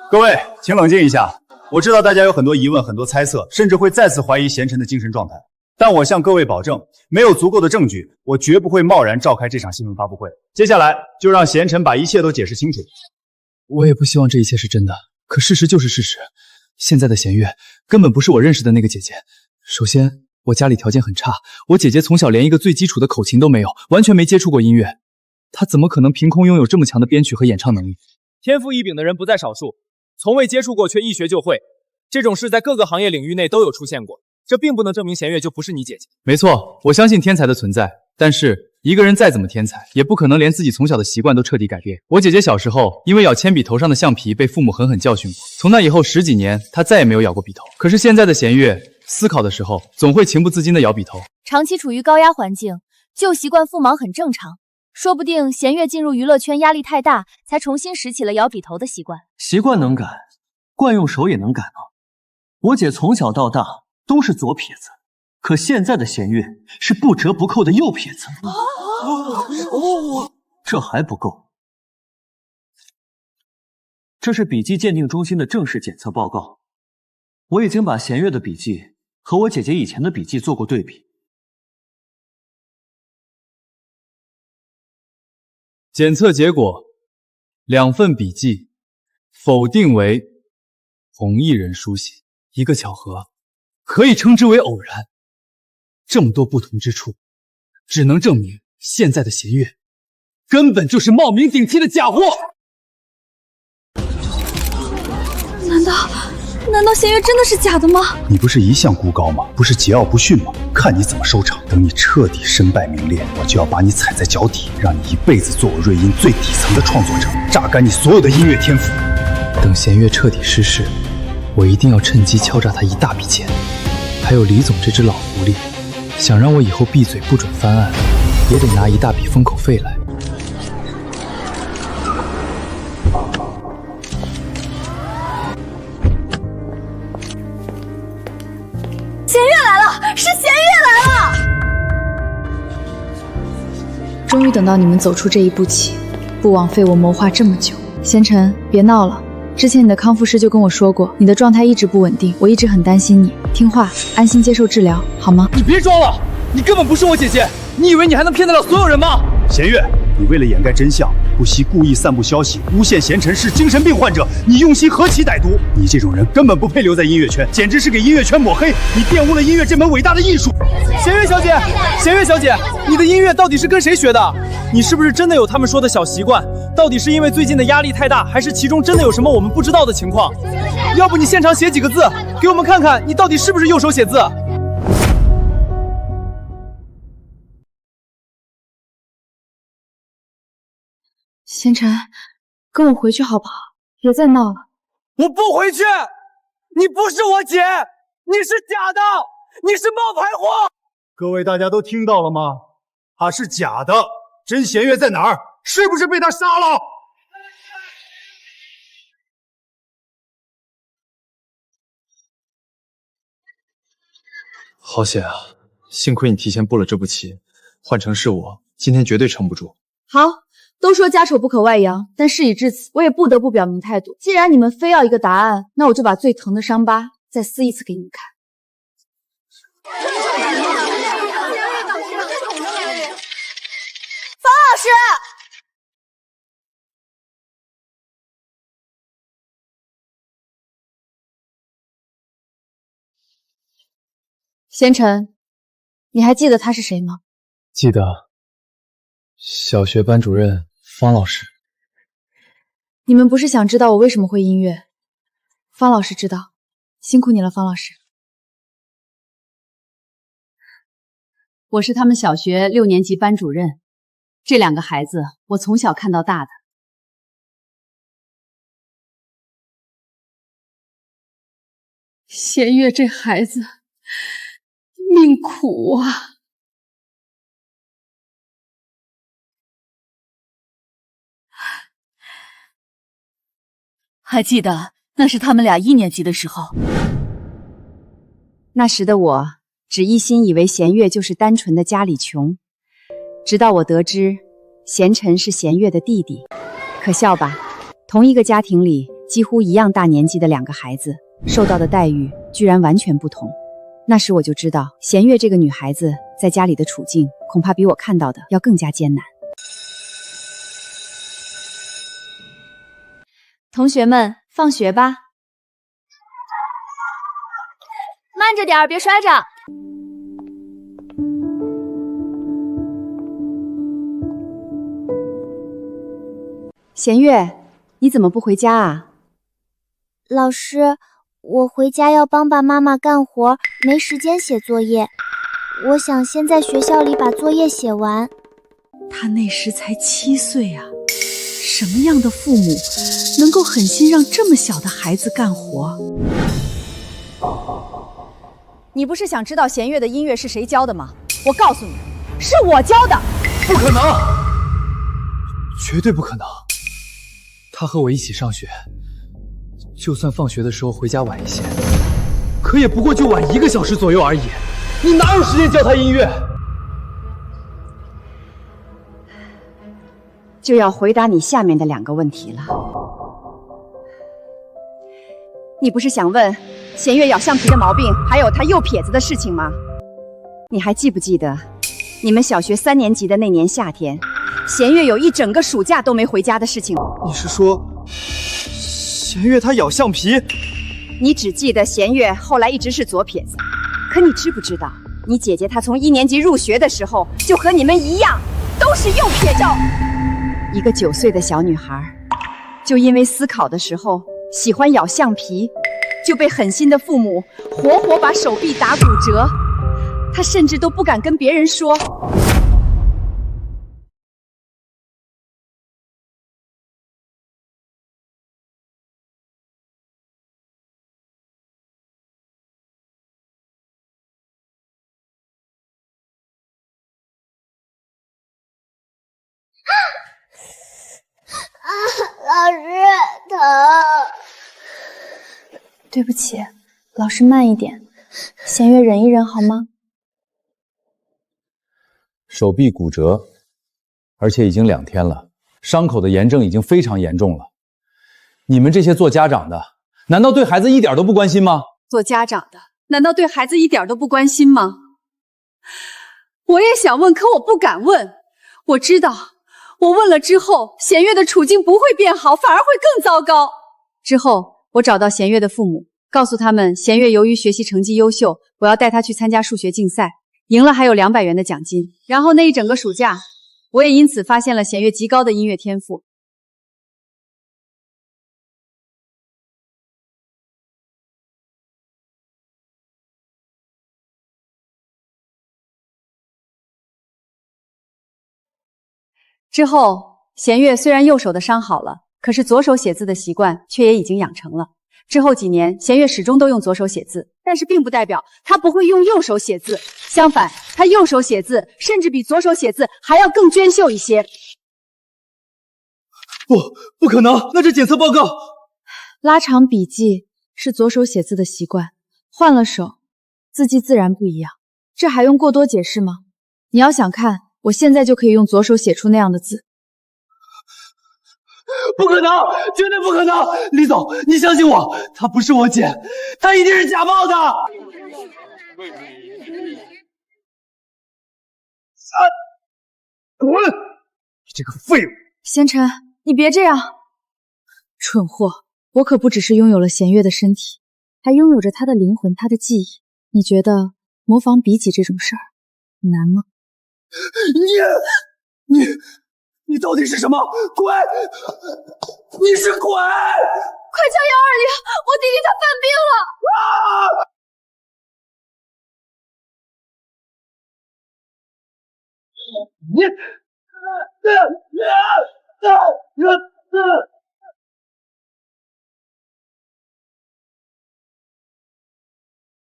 Speaker 10: 各位，请冷静一下。我知道大家有很多疑问，很多猜测，甚至会再次怀疑贤臣的精神状态。但我向各位保证，没有足够的证据，我绝不会贸然召开这场新闻发布会。接下来就让贤臣把一切都解释清楚。
Speaker 4: 我也不希望这一切是真的，可事实就是事实。现在的弦月根本不是我认识的那个姐姐。首先，我家里条件很差，我姐姐从小连一个最基础的口琴都没有，完全没接触过音乐。她怎么可能凭空拥有这么强的编曲和演唱能力？
Speaker 7: 天赋异禀的人不在少数，从未接触过却一学就会，这种事在各个行业领域内都有出现过。这并不能证明弦月就不是你姐姐。
Speaker 4: 没错，我相信天才的存在，但是一个人再怎么天才，也不可能连自己从小的习惯都彻底改变。我姐姐小时候因为咬铅笔头上的橡皮被父母狠狠教训过，从那以后10几年，她再也没有咬过笔头。可是现在的弦月
Speaker 8: 思考的时候总会情不自禁地摇笔头。
Speaker 2: 长期处于高压环境，旧习惯复萌很正常。说不定弦月进入娱乐圈压力太大，才重新拾起了摇笔头的习惯。
Speaker 3: 习惯能改，惯用手也能改吗？我姐从小到大都是左撇子，可现在的弦月是不折不扣的右撇子。这还不够。这是笔记鉴定中心的正式检测报告，我已经把弦月的笔记和我姐姐以前的笔记做过对比。
Speaker 8: 检测结果，2份笔记否定为同一人书写，一个巧合，可以称之为偶然。这么多不同之处，只能证明现在的弦月根本就是冒名顶替的假货。
Speaker 5: 难道弦月真的是假的吗？
Speaker 10: 你不是一向孤高吗？不是桀骜不驯吗？看你怎么收场！等你彻底身败名裂，我就要把你踩在脚底，让你一辈子做我瑞音最底层的创作者，榨干你所有的音乐天赋。
Speaker 4: 等弦月彻底失势，我一定要趁机敲诈他一大笔钱。还有李总这只老狐狸，想让我以后闭嘴不准翻案，也得拿一大笔封口费来。
Speaker 5: 弦月来了，是弦月来了！终于等到你们走出这一步棋，不枉费我谋划这么久。贤臣，别闹了。之前你的康复师就跟我说过，你的状态一直不稳定，我一直很担心你。听话，安心接受治疗，好吗？
Speaker 8: 你别装了，你根本不是我姐姐，你以为你还能骗得了所有人吗？
Speaker 10: 弦月，你为了掩盖真相，不惜故意散布消息，诬陷贤臣是精神病患者，你用心何其歹毒！你这种人根本不配留在音乐圈，简直是给音乐圈抹黑！你玷污了音乐这门伟大的艺术。
Speaker 7: 弦月小姐，弦月小姐，你的音乐到底是跟谁学的？你是不是真的有他们说的小习惯？到底是因为最近的压力太大，还是其中真的有什么我们不知道的情况？要不你现场写几个字，给我们看看你到底是不是右手写字？
Speaker 5: 贤臣，跟我回去好不好？别再闹了。
Speaker 7: 我不回去！你不是我姐，你是假的，你是冒牌货！
Speaker 10: 各位大家都听到了吗？他是假的，真弦月在哪儿？是不是被他杀了？
Speaker 8: 好险啊！幸亏你提前布了这步棋，换成是我，今天绝对撑不住。
Speaker 5: 好，都说家丑不可外扬，但事已至此，我也不得不表明态度。既然你们非要一个答案，那我就把最疼的伤疤再撕一次给你们看。方老师，贤臣，你还记得他是谁吗？
Speaker 4: 记得，小学班主任方老师。
Speaker 5: 你们不是想知道我为什么会音乐？方老师知道，辛苦你了，方老师。
Speaker 14: 我是他们小学6年级班主任，这2个孩子我从小看到大的。弦月这孩子命苦啊！
Speaker 1: 还记得那是他们俩1年级的时候，
Speaker 14: 那时的我只一心以为弦月就是单纯的家里穷，直到我得知贤臣是弦月的弟弟。可笑吧，同一个家庭里几乎一样大年纪的2个孩子，受到的待遇居然完全不同。那时我就知道，弦月这个女孩子在家里的处境恐怕比我看到的要更加艰难。
Speaker 5: 同学们，放学吧。
Speaker 2: 慢着点，别摔着。
Speaker 14: 弦月，你怎么不回家啊？
Speaker 11: 老师，我回家要帮爸妈妈干活，没时间写作业。我想先在学校里把作业写完。
Speaker 14: 他那时才7岁啊，什么样的父母能够狠心让这么小的孩子干活？
Speaker 5: 你不是想知道弦乐的音乐是谁教的吗？我告诉你，是我教的。
Speaker 4: 不可能，绝对不可能。他和我一起上学，就算放学的时候回家晚一些，可也不过就晚1个小时左右而已。你哪有时间教他音乐？
Speaker 14: 就要回答你下面的2个问题了。你不是想问弦月咬橡皮的毛病，还有他右撇子的事情吗？你还记不记得，你们小学3年级的那年夏天，弦月有1整个暑假都没回家的事情？
Speaker 7: 你是说，弦月他咬橡皮？
Speaker 14: 你只记得弦月后来一直是左撇子，可你知不知道，你姐姐她从1年级入学的时候就和你们一样，都是右撇子。一个9岁的小女孩，就因为思考的时候喜欢咬橡皮，就被狠心的父母活活把手臂打骨折。她甚至都不敢跟别人说。
Speaker 9: 老师疼。
Speaker 5: 对不起，老师慢一点，弦月忍一忍好吗？
Speaker 8: 手臂骨折，而且已经2天了，伤口的炎症已经非常严重了。你们这些做家长的，难道对孩子一点都不关心吗？
Speaker 14: 做家长的，难道对孩子一点都不关心吗？我也想问，可我不敢问。我知道，我问了之后，弦月的处境不会变好，反而会更糟糕。之后，我找到弦月的父母，告诉他们，弦月由于学习成绩优秀，我要带他去参加数学竞赛，赢了还有200元的奖金。然后那一整个暑假，我也因此发现了弦月极高的音乐天赋。之后，弦月虽然右手的伤好了，可是左手写字的习惯却也已经养成了。之后几年，弦月始终都用左手写字，但是并不代表他不会用右手写字。相反，他右手写字甚至比左手写字还要更娟秀一些。
Speaker 4: 不可能！那这检测报告，
Speaker 5: 拉长笔记是左手写字的习惯，换了手，字迹自然不一样。这还用过多解释吗？你要想看，我现在就可以用左手写出那样的字。
Speaker 4: 不可能，绝对不可能！李总，你相信我，她不是我姐，她一定是假冒的。
Speaker 16: 滚！你这个废物！
Speaker 5: 贤臣，你别这样。蠢货，我可不只是拥有了弦月的身体，还拥有着她的灵魂，她的记忆。你觉得模仿比起这种事儿难吗？
Speaker 16: 你到底是什么鬼？你是鬼！
Speaker 9: 快叫120！我弟弟他犯病了！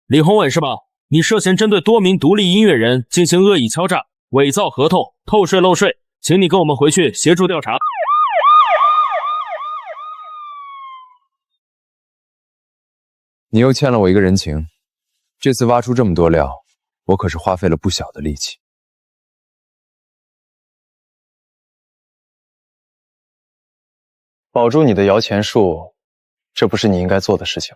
Speaker 13: 李宏伟是吧？你涉嫌针对多名独立音乐人进行恶意敲诈、伪造合同、偷税漏税，请你跟我们回去协助调查。
Speaker 19: 你又欠了我一个人情，这次挖出这么多料，我可是花费了不小的力气。保住你的摇钱树，这不是你应该做的事情。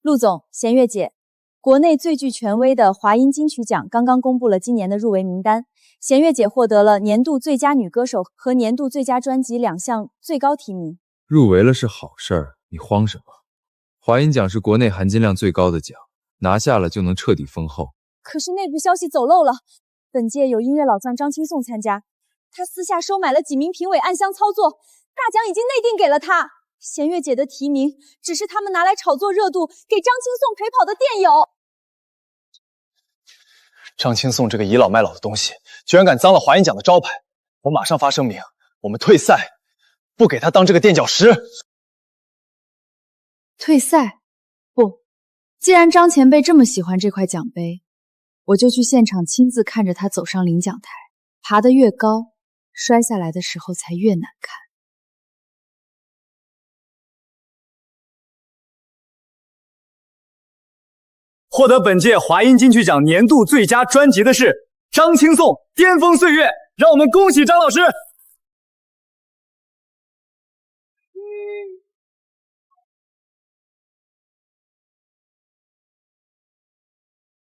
Speaker 2: 陆总，弦月姐，国内最具权威的华音金曲奖刚刚公布了今年的入围名单，弦月姐获得了年度最佳女歌手和年度最佳专辑2项最高提名。
Speaker 19: 入围了是好事儿，你慌什么？华音奖是国内含金量最高的奖，拿下了就能彻底封后。
Speaker 2: 可是内部消息走漏了，本届有音乐老将张青颂参加，他私下收买了几名评委暗箱操作，大奖已经内定给了他。弦月姐的提名只是他们拿来炒作热度，给张青颂陪跑的电友。
Speaker 8: 张青颂这个倚老卖老的东西，居然敢脏了华音奖的招牌！我马上发声明，我们退赛，不给他当这个垫脚石。
Speaker 5: 退赛？不，既然张前辈这么喜欢这块奖杯，我就去现场亲自看着他走上领奖台，爬得越高，摔下来的时候才越难看。
Speaker 7: 获得本届华音金曲奖年度最佳专辑的是张青颂《巅峰岁月》，让我们恭喜张老师！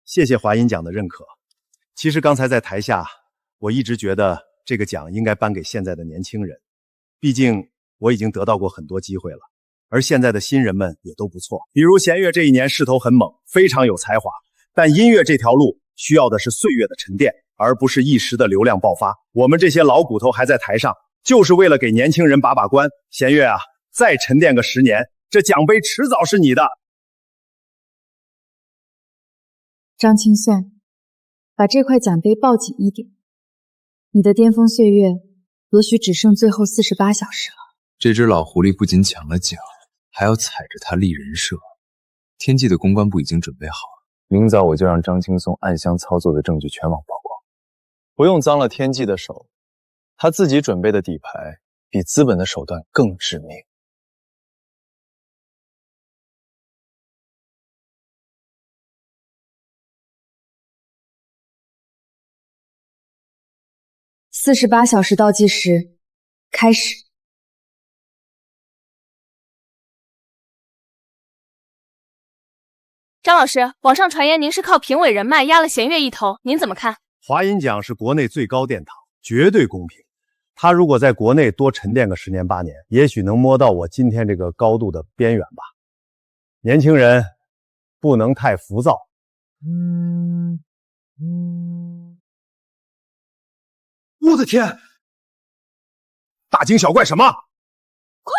Speaker 10: 谢谢华音奖的认可。其实刚才在台下，我一直觉得这个奖应该颁给现在的年轻人，毕竟我已经得到过很多机会了，而现在的新人们也都不错。比如弦乐这一年势头很猛，非常有才华，但音乐这条路需要的是岁月的沉淀，而不是一时的流量爆发。我们这些老骨头还在台上，就是为了给年轻人把把关。弦乐啊，再沉淀个10年，这奖杯迟早是你的。
Speaker 5: 张青颂，把这块奖杯抱紧一点，你的巅峰岁月也许只剩最后48小时了。
Speaker 19: 这只老狐狸不仅抢了奖，还要踩着它立人设。天际的公关部已经准备好了，明早我就让张青颂暗箱操作的证据全网曝光。不用脏了天际的手，他自己准备的底牌比资本的手段更致命。
Speaker 5: 48小时倒计时开始。
Speaker 11: 张老师，网上传言您是靠评委人脉压了弦乐一头，您怎么看？
Speaker 10: 华音奖是国内最高殿堂，绝对公平。他如果在国内多沉淀个10年8年，也许能摸到我今天这个高度的边缘吧。年轻人不能太浮躁。
Speaker 16: 我的天！大惊小怪什么？
Speaker 2: 快，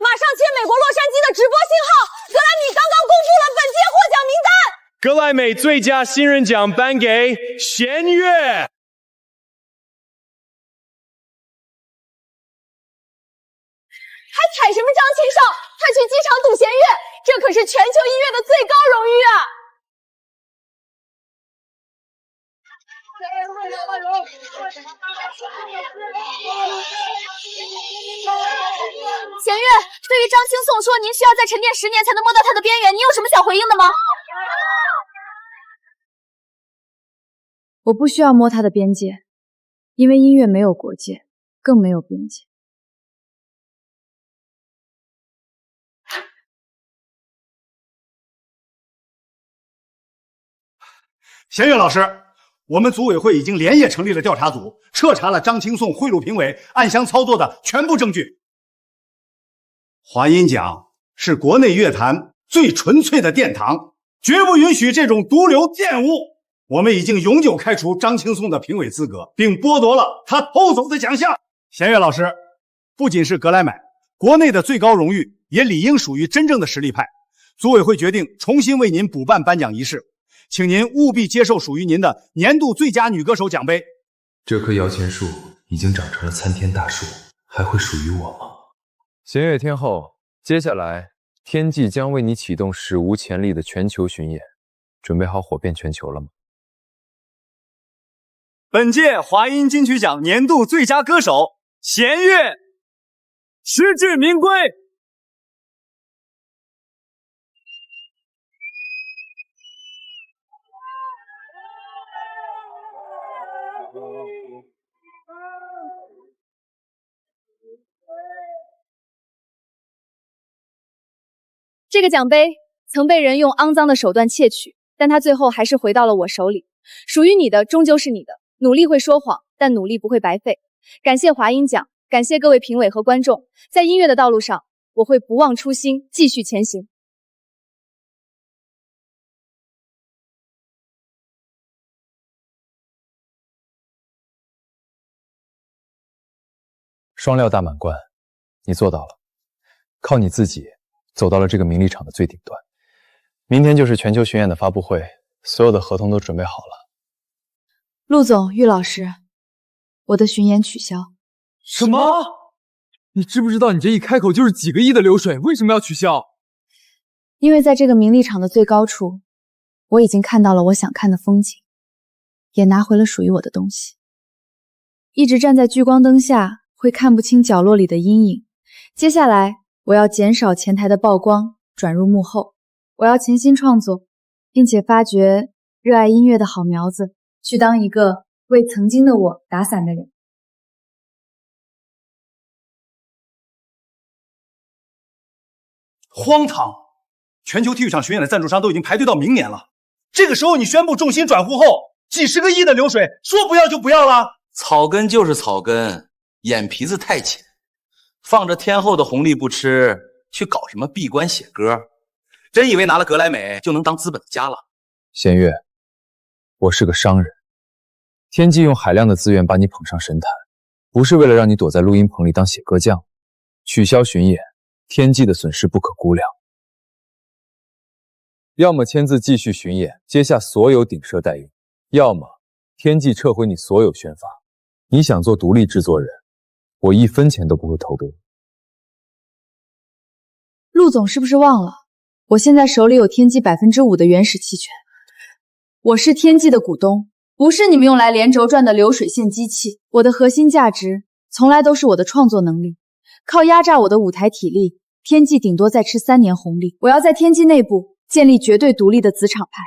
Speaker 2: 马上切美国洛杉矶的直播信号！格莱美刚刚公布了本届获奖名单。
Speaker 18: 格莱美最佳新人奖颁给弦乐。
Speaker 2: 还踩什么张青少？快去机场堵弦乐，这可是全球音乐的最高荣誉啊！
Speaker 11: 弦乐，对于张青颂说您需要再沉淀10年才能摸到他的边缘，你有什么想回应的吗？
Speaker 5: 我不需要摸他的边界，因为音乐没有国界，更没有边界。
Speaker 16: 弦乐老师，我们组委会已经连夜成立了调查组，彻查了张青颂贿赂评委、暗箱操作的全部证据。华音奖是国内乐坛最纯粹的殿堂，绝不允许这种毒瘤玷污。我们已经永久开除张青颂的评委资格，并剥夺了他偷走的奖项。弦乐老师，不仅是格莱美，国内的最高荣誉也理应属于真正的实力派。组委会决定重新为您补办颁奖仪式，请您务必接受属于您的年度最佳女歌手奖杯。
Speaker 21: 这棵摇钱树已经长成了参天大树，还会属于我吗？
Speaker 19: 弦乐天后，接下来天际将为你启动史无前例的全球巡演，准备好火遍全球了吗？
Speaker 7: 本届华音金曲奖年度最佳歌手弦乐，实至名归。
Speaker 2: 这个奖杯曾被人用肮脏的手段窃取，但它最后还是回到了我手里。属于你的终究是你的，努力会说谎，但努力不会白费。感谢华音奖，感谢各位评委和观众，在音乐的道路上，我会不忘初心，继续前行。
Speaker 19: 双料大满贯，你做到了，靠你自己走到了这个名利场的最顶端。明天就是全球巡演的发布会，所有的合同都准备好了。
Speaker 5: 陆总、玉老师，我的巡演取消。
Speaker 7: 什么？你知不知道你这一开口就是几个亿的流水？为什么要取消？
Speaker 5: 因为在这个名利场的最高处，我已经看到了我想看的风景，也拿回了属于我的东西。一直站在聚光灯下，会看不清角落里的阴影。接下来，我要减少前台的曝光，转入幕后。我要潜心创作，并且发掘热爱音乐的好苗子，去当一个为曾经的我打伞的人。
Speaker 16: 荒唐！全球体育场巡演的赞助商都已经排队到明年了，这个时候你宣布重心转户后，几十个亿的流水，说不要就不要了？
Speaker 6: 草根就是草根，眼皮子太浅，放着天后的红利不吃，去搞什么闭关写歌，真以为拿了格莱美就能当资本家了？
Speaker 19: 弦月，我是个商人，天际用海量的资源把你捧上神坛，不是为了让你躲在录音棚里当写歌匠。取消巡演，天际的损失不可估量。要么签字继续巡演，接下所有顶奢代言，要么天际撤回你所有宣发。你想做独立制作人，我1分钱都不会投给你。
Speaker 5: 陆总是不是忘了，我现在手里有天际5%的原始期权，我是天际的股东，不是你们用来连轴转的流水线机器。我的核心价值从来都是我的创作能力，靠压榨我的舞台体力，天际顶多再吃3年红利。我要在天际内部建立绝对独立的子厂牌。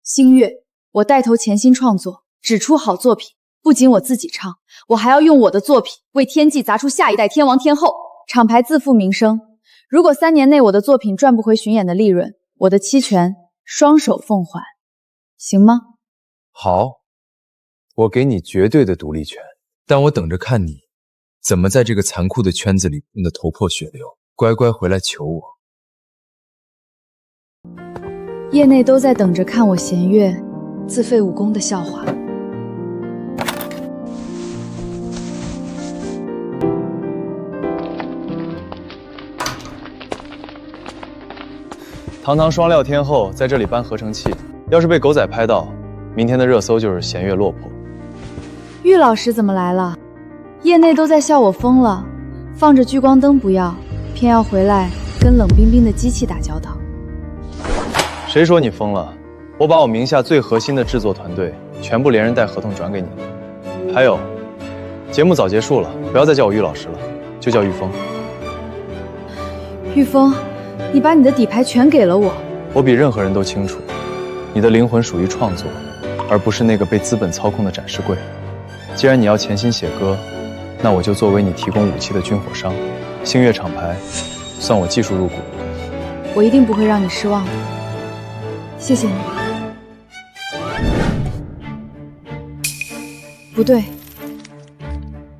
Speaker 5: 星月，我带头潜心创作，只出好作品。不仅我自己唱，我还要用我的作品为天际砸出下一代天王天后。厂牌自负名声，如果3年内我的作品赚不回巡演的利润，我的期权双手奉还，行吗？
Speaker 19: 好，我给你绝对的独立权，但我等着看你怎么在这个残酷的圈子里变得头破血流。乖乖回来求我。
Speaker 5: 业内都在等着看我弦月自废武功的笑话。
Speaker 8: 堂堂双料天后在这里搬合成器，要是被狗仔拍到，明天的热搜就是弦月落魄。
Speaker 5: 玉老师怎么来了？业内都在笑我疯了，放着聚光灯不要，偏要回来跟冷冰冰的机器打交道。
Speaker 8: 谁说你疯了？我把我名下最核心的制作团队全部连人带合同转给你了。还有，节目早结束了，不要再叫我玉老师了，就叫玉峰。
Speaker 5: 玉峰，你把你的底牌全给了我。
Speaker 8: 我比任何人都清楚，你的灵魂属于创作，而不是那个被资本操控的展示柜。既然你要潜心写歌，那我就作为你提供武器的军火商。星月厂牌，算我技术入股。
Speaker 5: 我一定不会让你失望的，谢谢你。不对，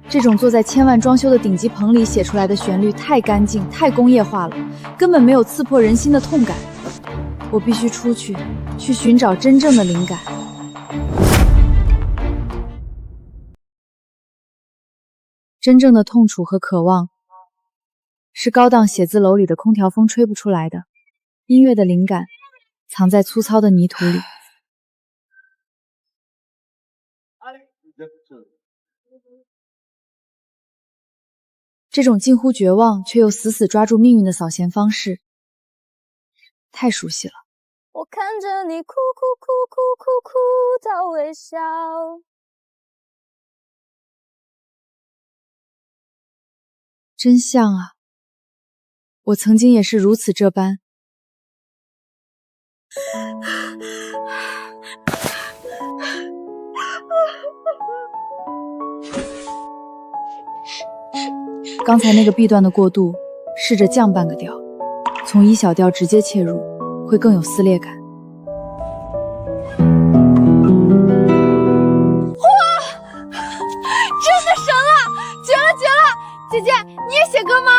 Speaker 5: 这种坐在千万装修的顶级棚里写出来的旋律太干净、太工业化了，根本没有刺破人心的痛感。我必须出去，去寻找真正的灵感。真正的痛楚和渴望，是高档写字楼里的空调风吹不出来的。音乐的灵感，藏在粗糙的泥土里。这种近乎绝望却又死死抓住命运的扫弦方式，太熟悉了。
Speaker 9: 我看着你哭哭哭哭哭哭到微笑。
Speaker 5: 真像啊，我曾经也是如此这般。刚才那个 B 段的过渡，试着降半个调，从1小调直接切入，会更有撕裂感。
Speaker 12: 哇，真的神了，绝了绝了！姐姐，你也写歌吗？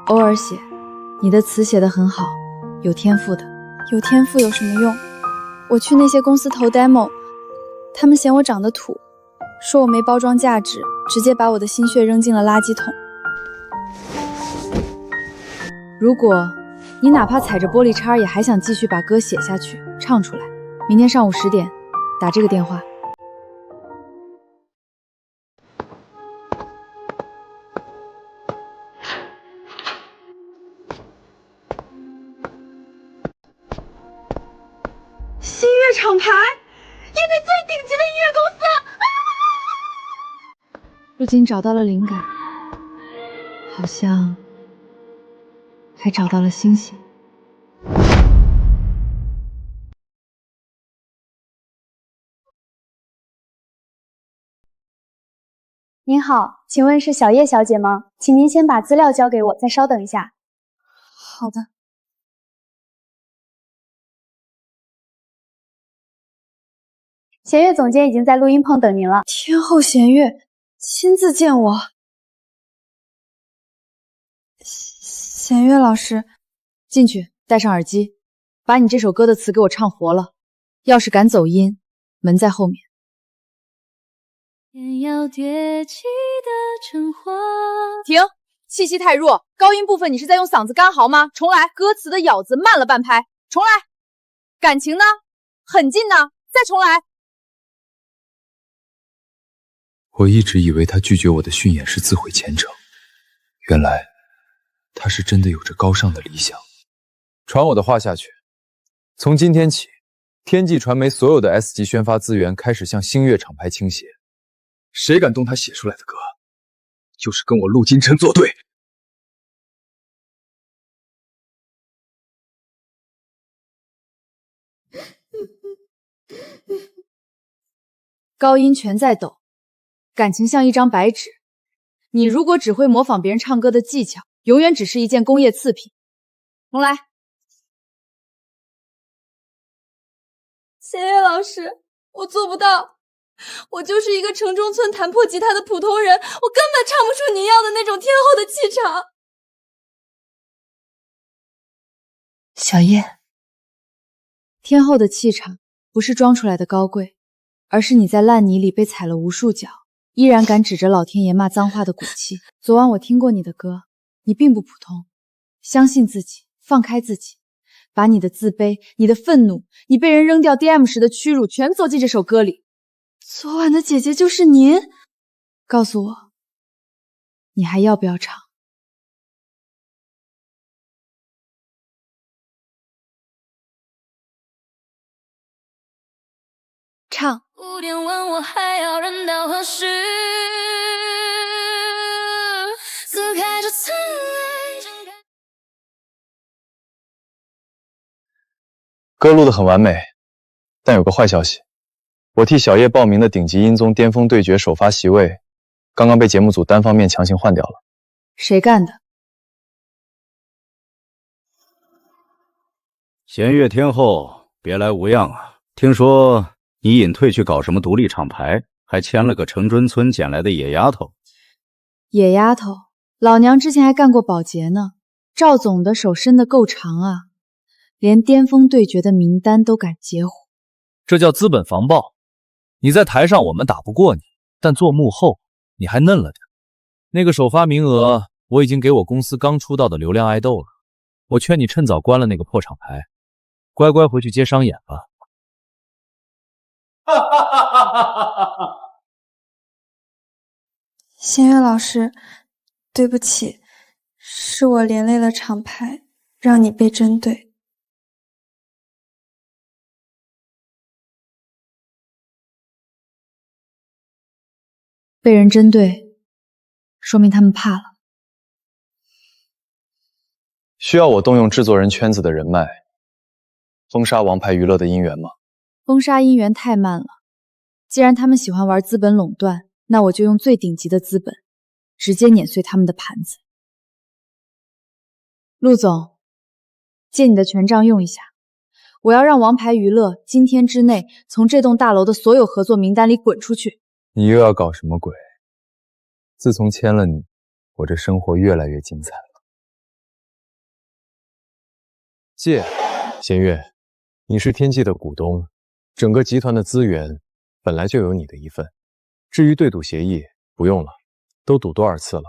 Speaker 5: 偶尔写，你的词写得很好，有天赋的。
Speaker 2: 有天赋有什么用？我去那些公司投 demo， 他们嫌我长得土，说我没包装价值，直接把我的心血扔进了垃圾桶。
Speaker 5: 如果你哪怕踩着玻璃碴也还想继续把歌写下去、唱出来，明天上午10点打这个电话。
Speaker 12: 厂牌，业内最顶级的音乐公司。
Speaker 5: 如今找到了灵感，好像还找到了星星。
Speaker 2: 您好，请问是小叶小姐吗？请您先把资料交给我，再稍等一下。
Speaker 5: 好的。
Speaker 2: 弦乐总监已经在录音棚等您了。
Speaker 5: 天后弦乐亲自见我。弦乐老师，进去，戴上耳机，把你这首歌的词给我唱活了。要是敢走音，门在后面。
Speaker 9: 天要叠起的橙花。
Speaker 5: 停，气息太弱，高音部分你是在用嗓子干嚎吗？重来，歌词的咬字慢了半拍，重来。感情呢？狠劲呢？再重来。
Speaker 4: 我一直以为他拒绝我的训演是自毁前程，原来他是真的有着高尚的理想。
Speaker 19: 传我的话下去，从今天起，天际传媒所有的 S 级宣发资源开始向星月厂牌倾斜。
Speaker 16: 谁敢动他写出来的歌，就是跟我陆金晨作对。
Speaker 5: 高音全在抖，感情像一张白纸。你如果只会模仿别人唱歌的技巧，永远只是一件工业次品。重来。
Speaker 12: 弦乐老师，我做不到。我就是一个城中村弹破吉他的普通人，我根本唱不出您要的那种天后的气场。
Speaker 5: 小叶，天后的气场不是装出来的高贵，而是你在烂泥里被踩了无数脚，依然敢指着老天爷骂脏话的骨气。昨晚我听过你的歌，你并不普通，相信自己，放开自己，把你的自卑、你的愤怒、你被人扔掉 DM 时的屈辱全做进这首歌里。昨晚的姐姐就是您，告诉我，你还要不要唱？唱。
Speaker 9: 5点问我还要忍到何时？撕开这层爱。
Speaker 8: 歌录得很完美，但有个坏消息。我替小叶报名的顶级音综巅峰对决首发席位，刚刚被节目组单方面强行换掉了。
Speaker 5: 谁干的？
Speaker 15: 弦乐天后，别来无恙啊！听说你隐退去搞什么独立厂牌，还签了个城中村捡来的野丫头。
Speaker 5: 野丫头，老娘之前还干过保洁呢。赵总的手伸得够长啊，连巅峰对决的名单都敢截胡。
Speaker 13: 这叫资本防爆。你在台上我们打不过你，但做幕后你还嫩了点。那个首发名额我已经给我公司刚出道的流量爱豆了，我劝你趁早关了那个破厂牌，乖乖回去接商演吧。
Speaker 12: 弦乐老师，对不起，是我连累了厂牌，让你被针对。
Speaker 5: 被人针对，说明他们怕了。
Speaker 8: 需要我动用制作人圈子的人脉，封杀王牌娱乐的姻缘吗？
Speaker 5: 封杀姻缘太慢了。既然他们喜欢玩资本垄断，那我就用最顶级的资本，直接碾碎他们的盘子。陆总，借你的权杖用一下，我要让王牌娱乐今天之内从这栋大楼的所有合作名单里滚出去。
Speaker 19: 你又要搞什么鬼？自从签了你，我这生活越来越精彩了。谢，弦月，你是天际的股东，整个集团的资源本来就有你的一份。至于对赌协议，不用了，都赌多少次了？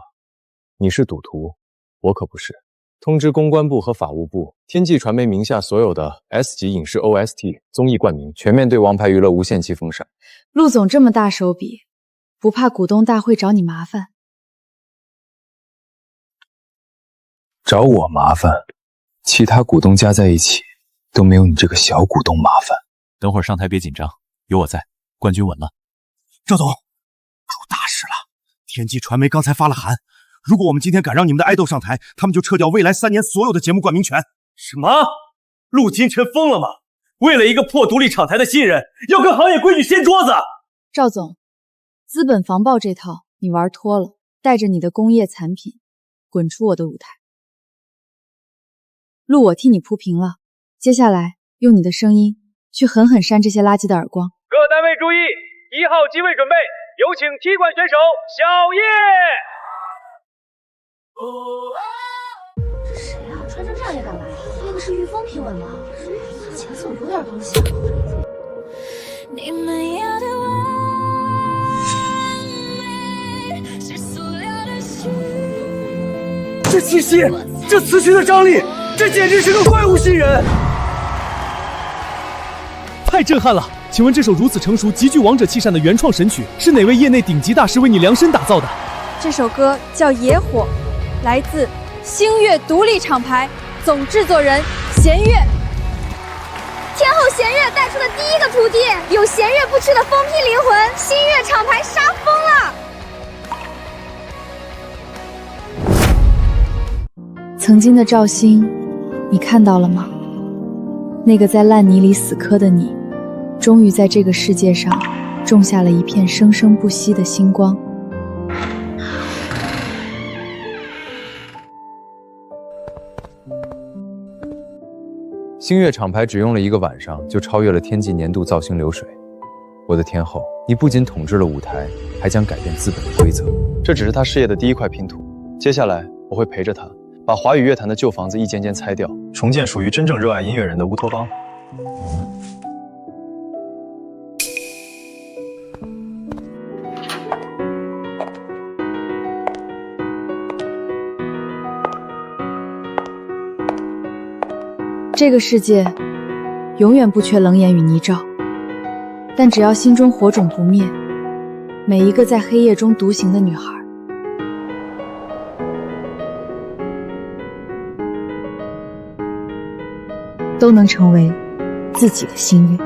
Speaker 19: 你是赌徒，我可不是。通知公关部和法务部，天际传媒名下所有的 S 级影视 OST 综艺冠名全面对王牌娱乐无限期封杀。
Speaker 5: 陆总这么大手笔，不怕股东大会找你麻烦？
Speaker 4: 找我麻烦，其他股东加在一起都没有你这个小股东麻烦。
Speaker 21: 等会儿上台别紧张，有我在，冠军稳了。
Speaker 18: 赵总，出大事了！天际传媒刚才发了函，如果我们今天敢让你们的爱豆上台，他们就撤掉未来3年所有的节目冠名权。
Speaker 7: 什么？陆金晨疯了吗？为了一个破独立厂台的新人，要跟行业规矩掀桌子？
Speaker 5: 赵总，资本防爆这套你玩脱了，带着你的工业产品滚出我的舞台。路我替你铺平了，接下来用你的声音去狠狠扇这些垃圾的耳光。
Speaker 13: 各单位注意，1号机位准备，有请踢馆选手小叶。
Speaker 1: 这谁啊？穿成这样也敢来？那个是御风评委吗？以前怎么有点东西啊？
Speaker 9: 你们要的完美是塑料的心。
Speaker 18: 这气息，这词曲的张力，这简直是个怪物新人！
Speaker 7: 太震撼了！请问这首如此成熟、极具王者气势的原创神曲，是哪位业内顶级大师为你量身打造的？
Speaker 2: 这首歌叫《野火》，来自星月独立厂牌，总制作人弦月。
Speaker 12: 天后弦月带出的第一个徒弟，有弦月不屈的疯批灵魂，星月厂牌杀疯了！
Speaker 5: 曾经的赵星，你看到了吗？那个在烂泥里死磕的你，终于在这个世界上种下了一片生生不息的星光。
Speaker 19: 星月厂牌只用了1个晚上，就超越了天际年度造星流水。我的天后，你不仅统治了舞台，还将改变资本的规则。这只是他事业的第1块拼图，接下来我会陪着他，把华语乐坛的旧房子一间间拆掉，重建属于真正热爱音乐人的乌托邦。
Speaker 5: 这个世界永远不缺冷眼与泥沼，但只要心中火种不灭，每一个在黑夜中独行的女孩都能成为自己的星月。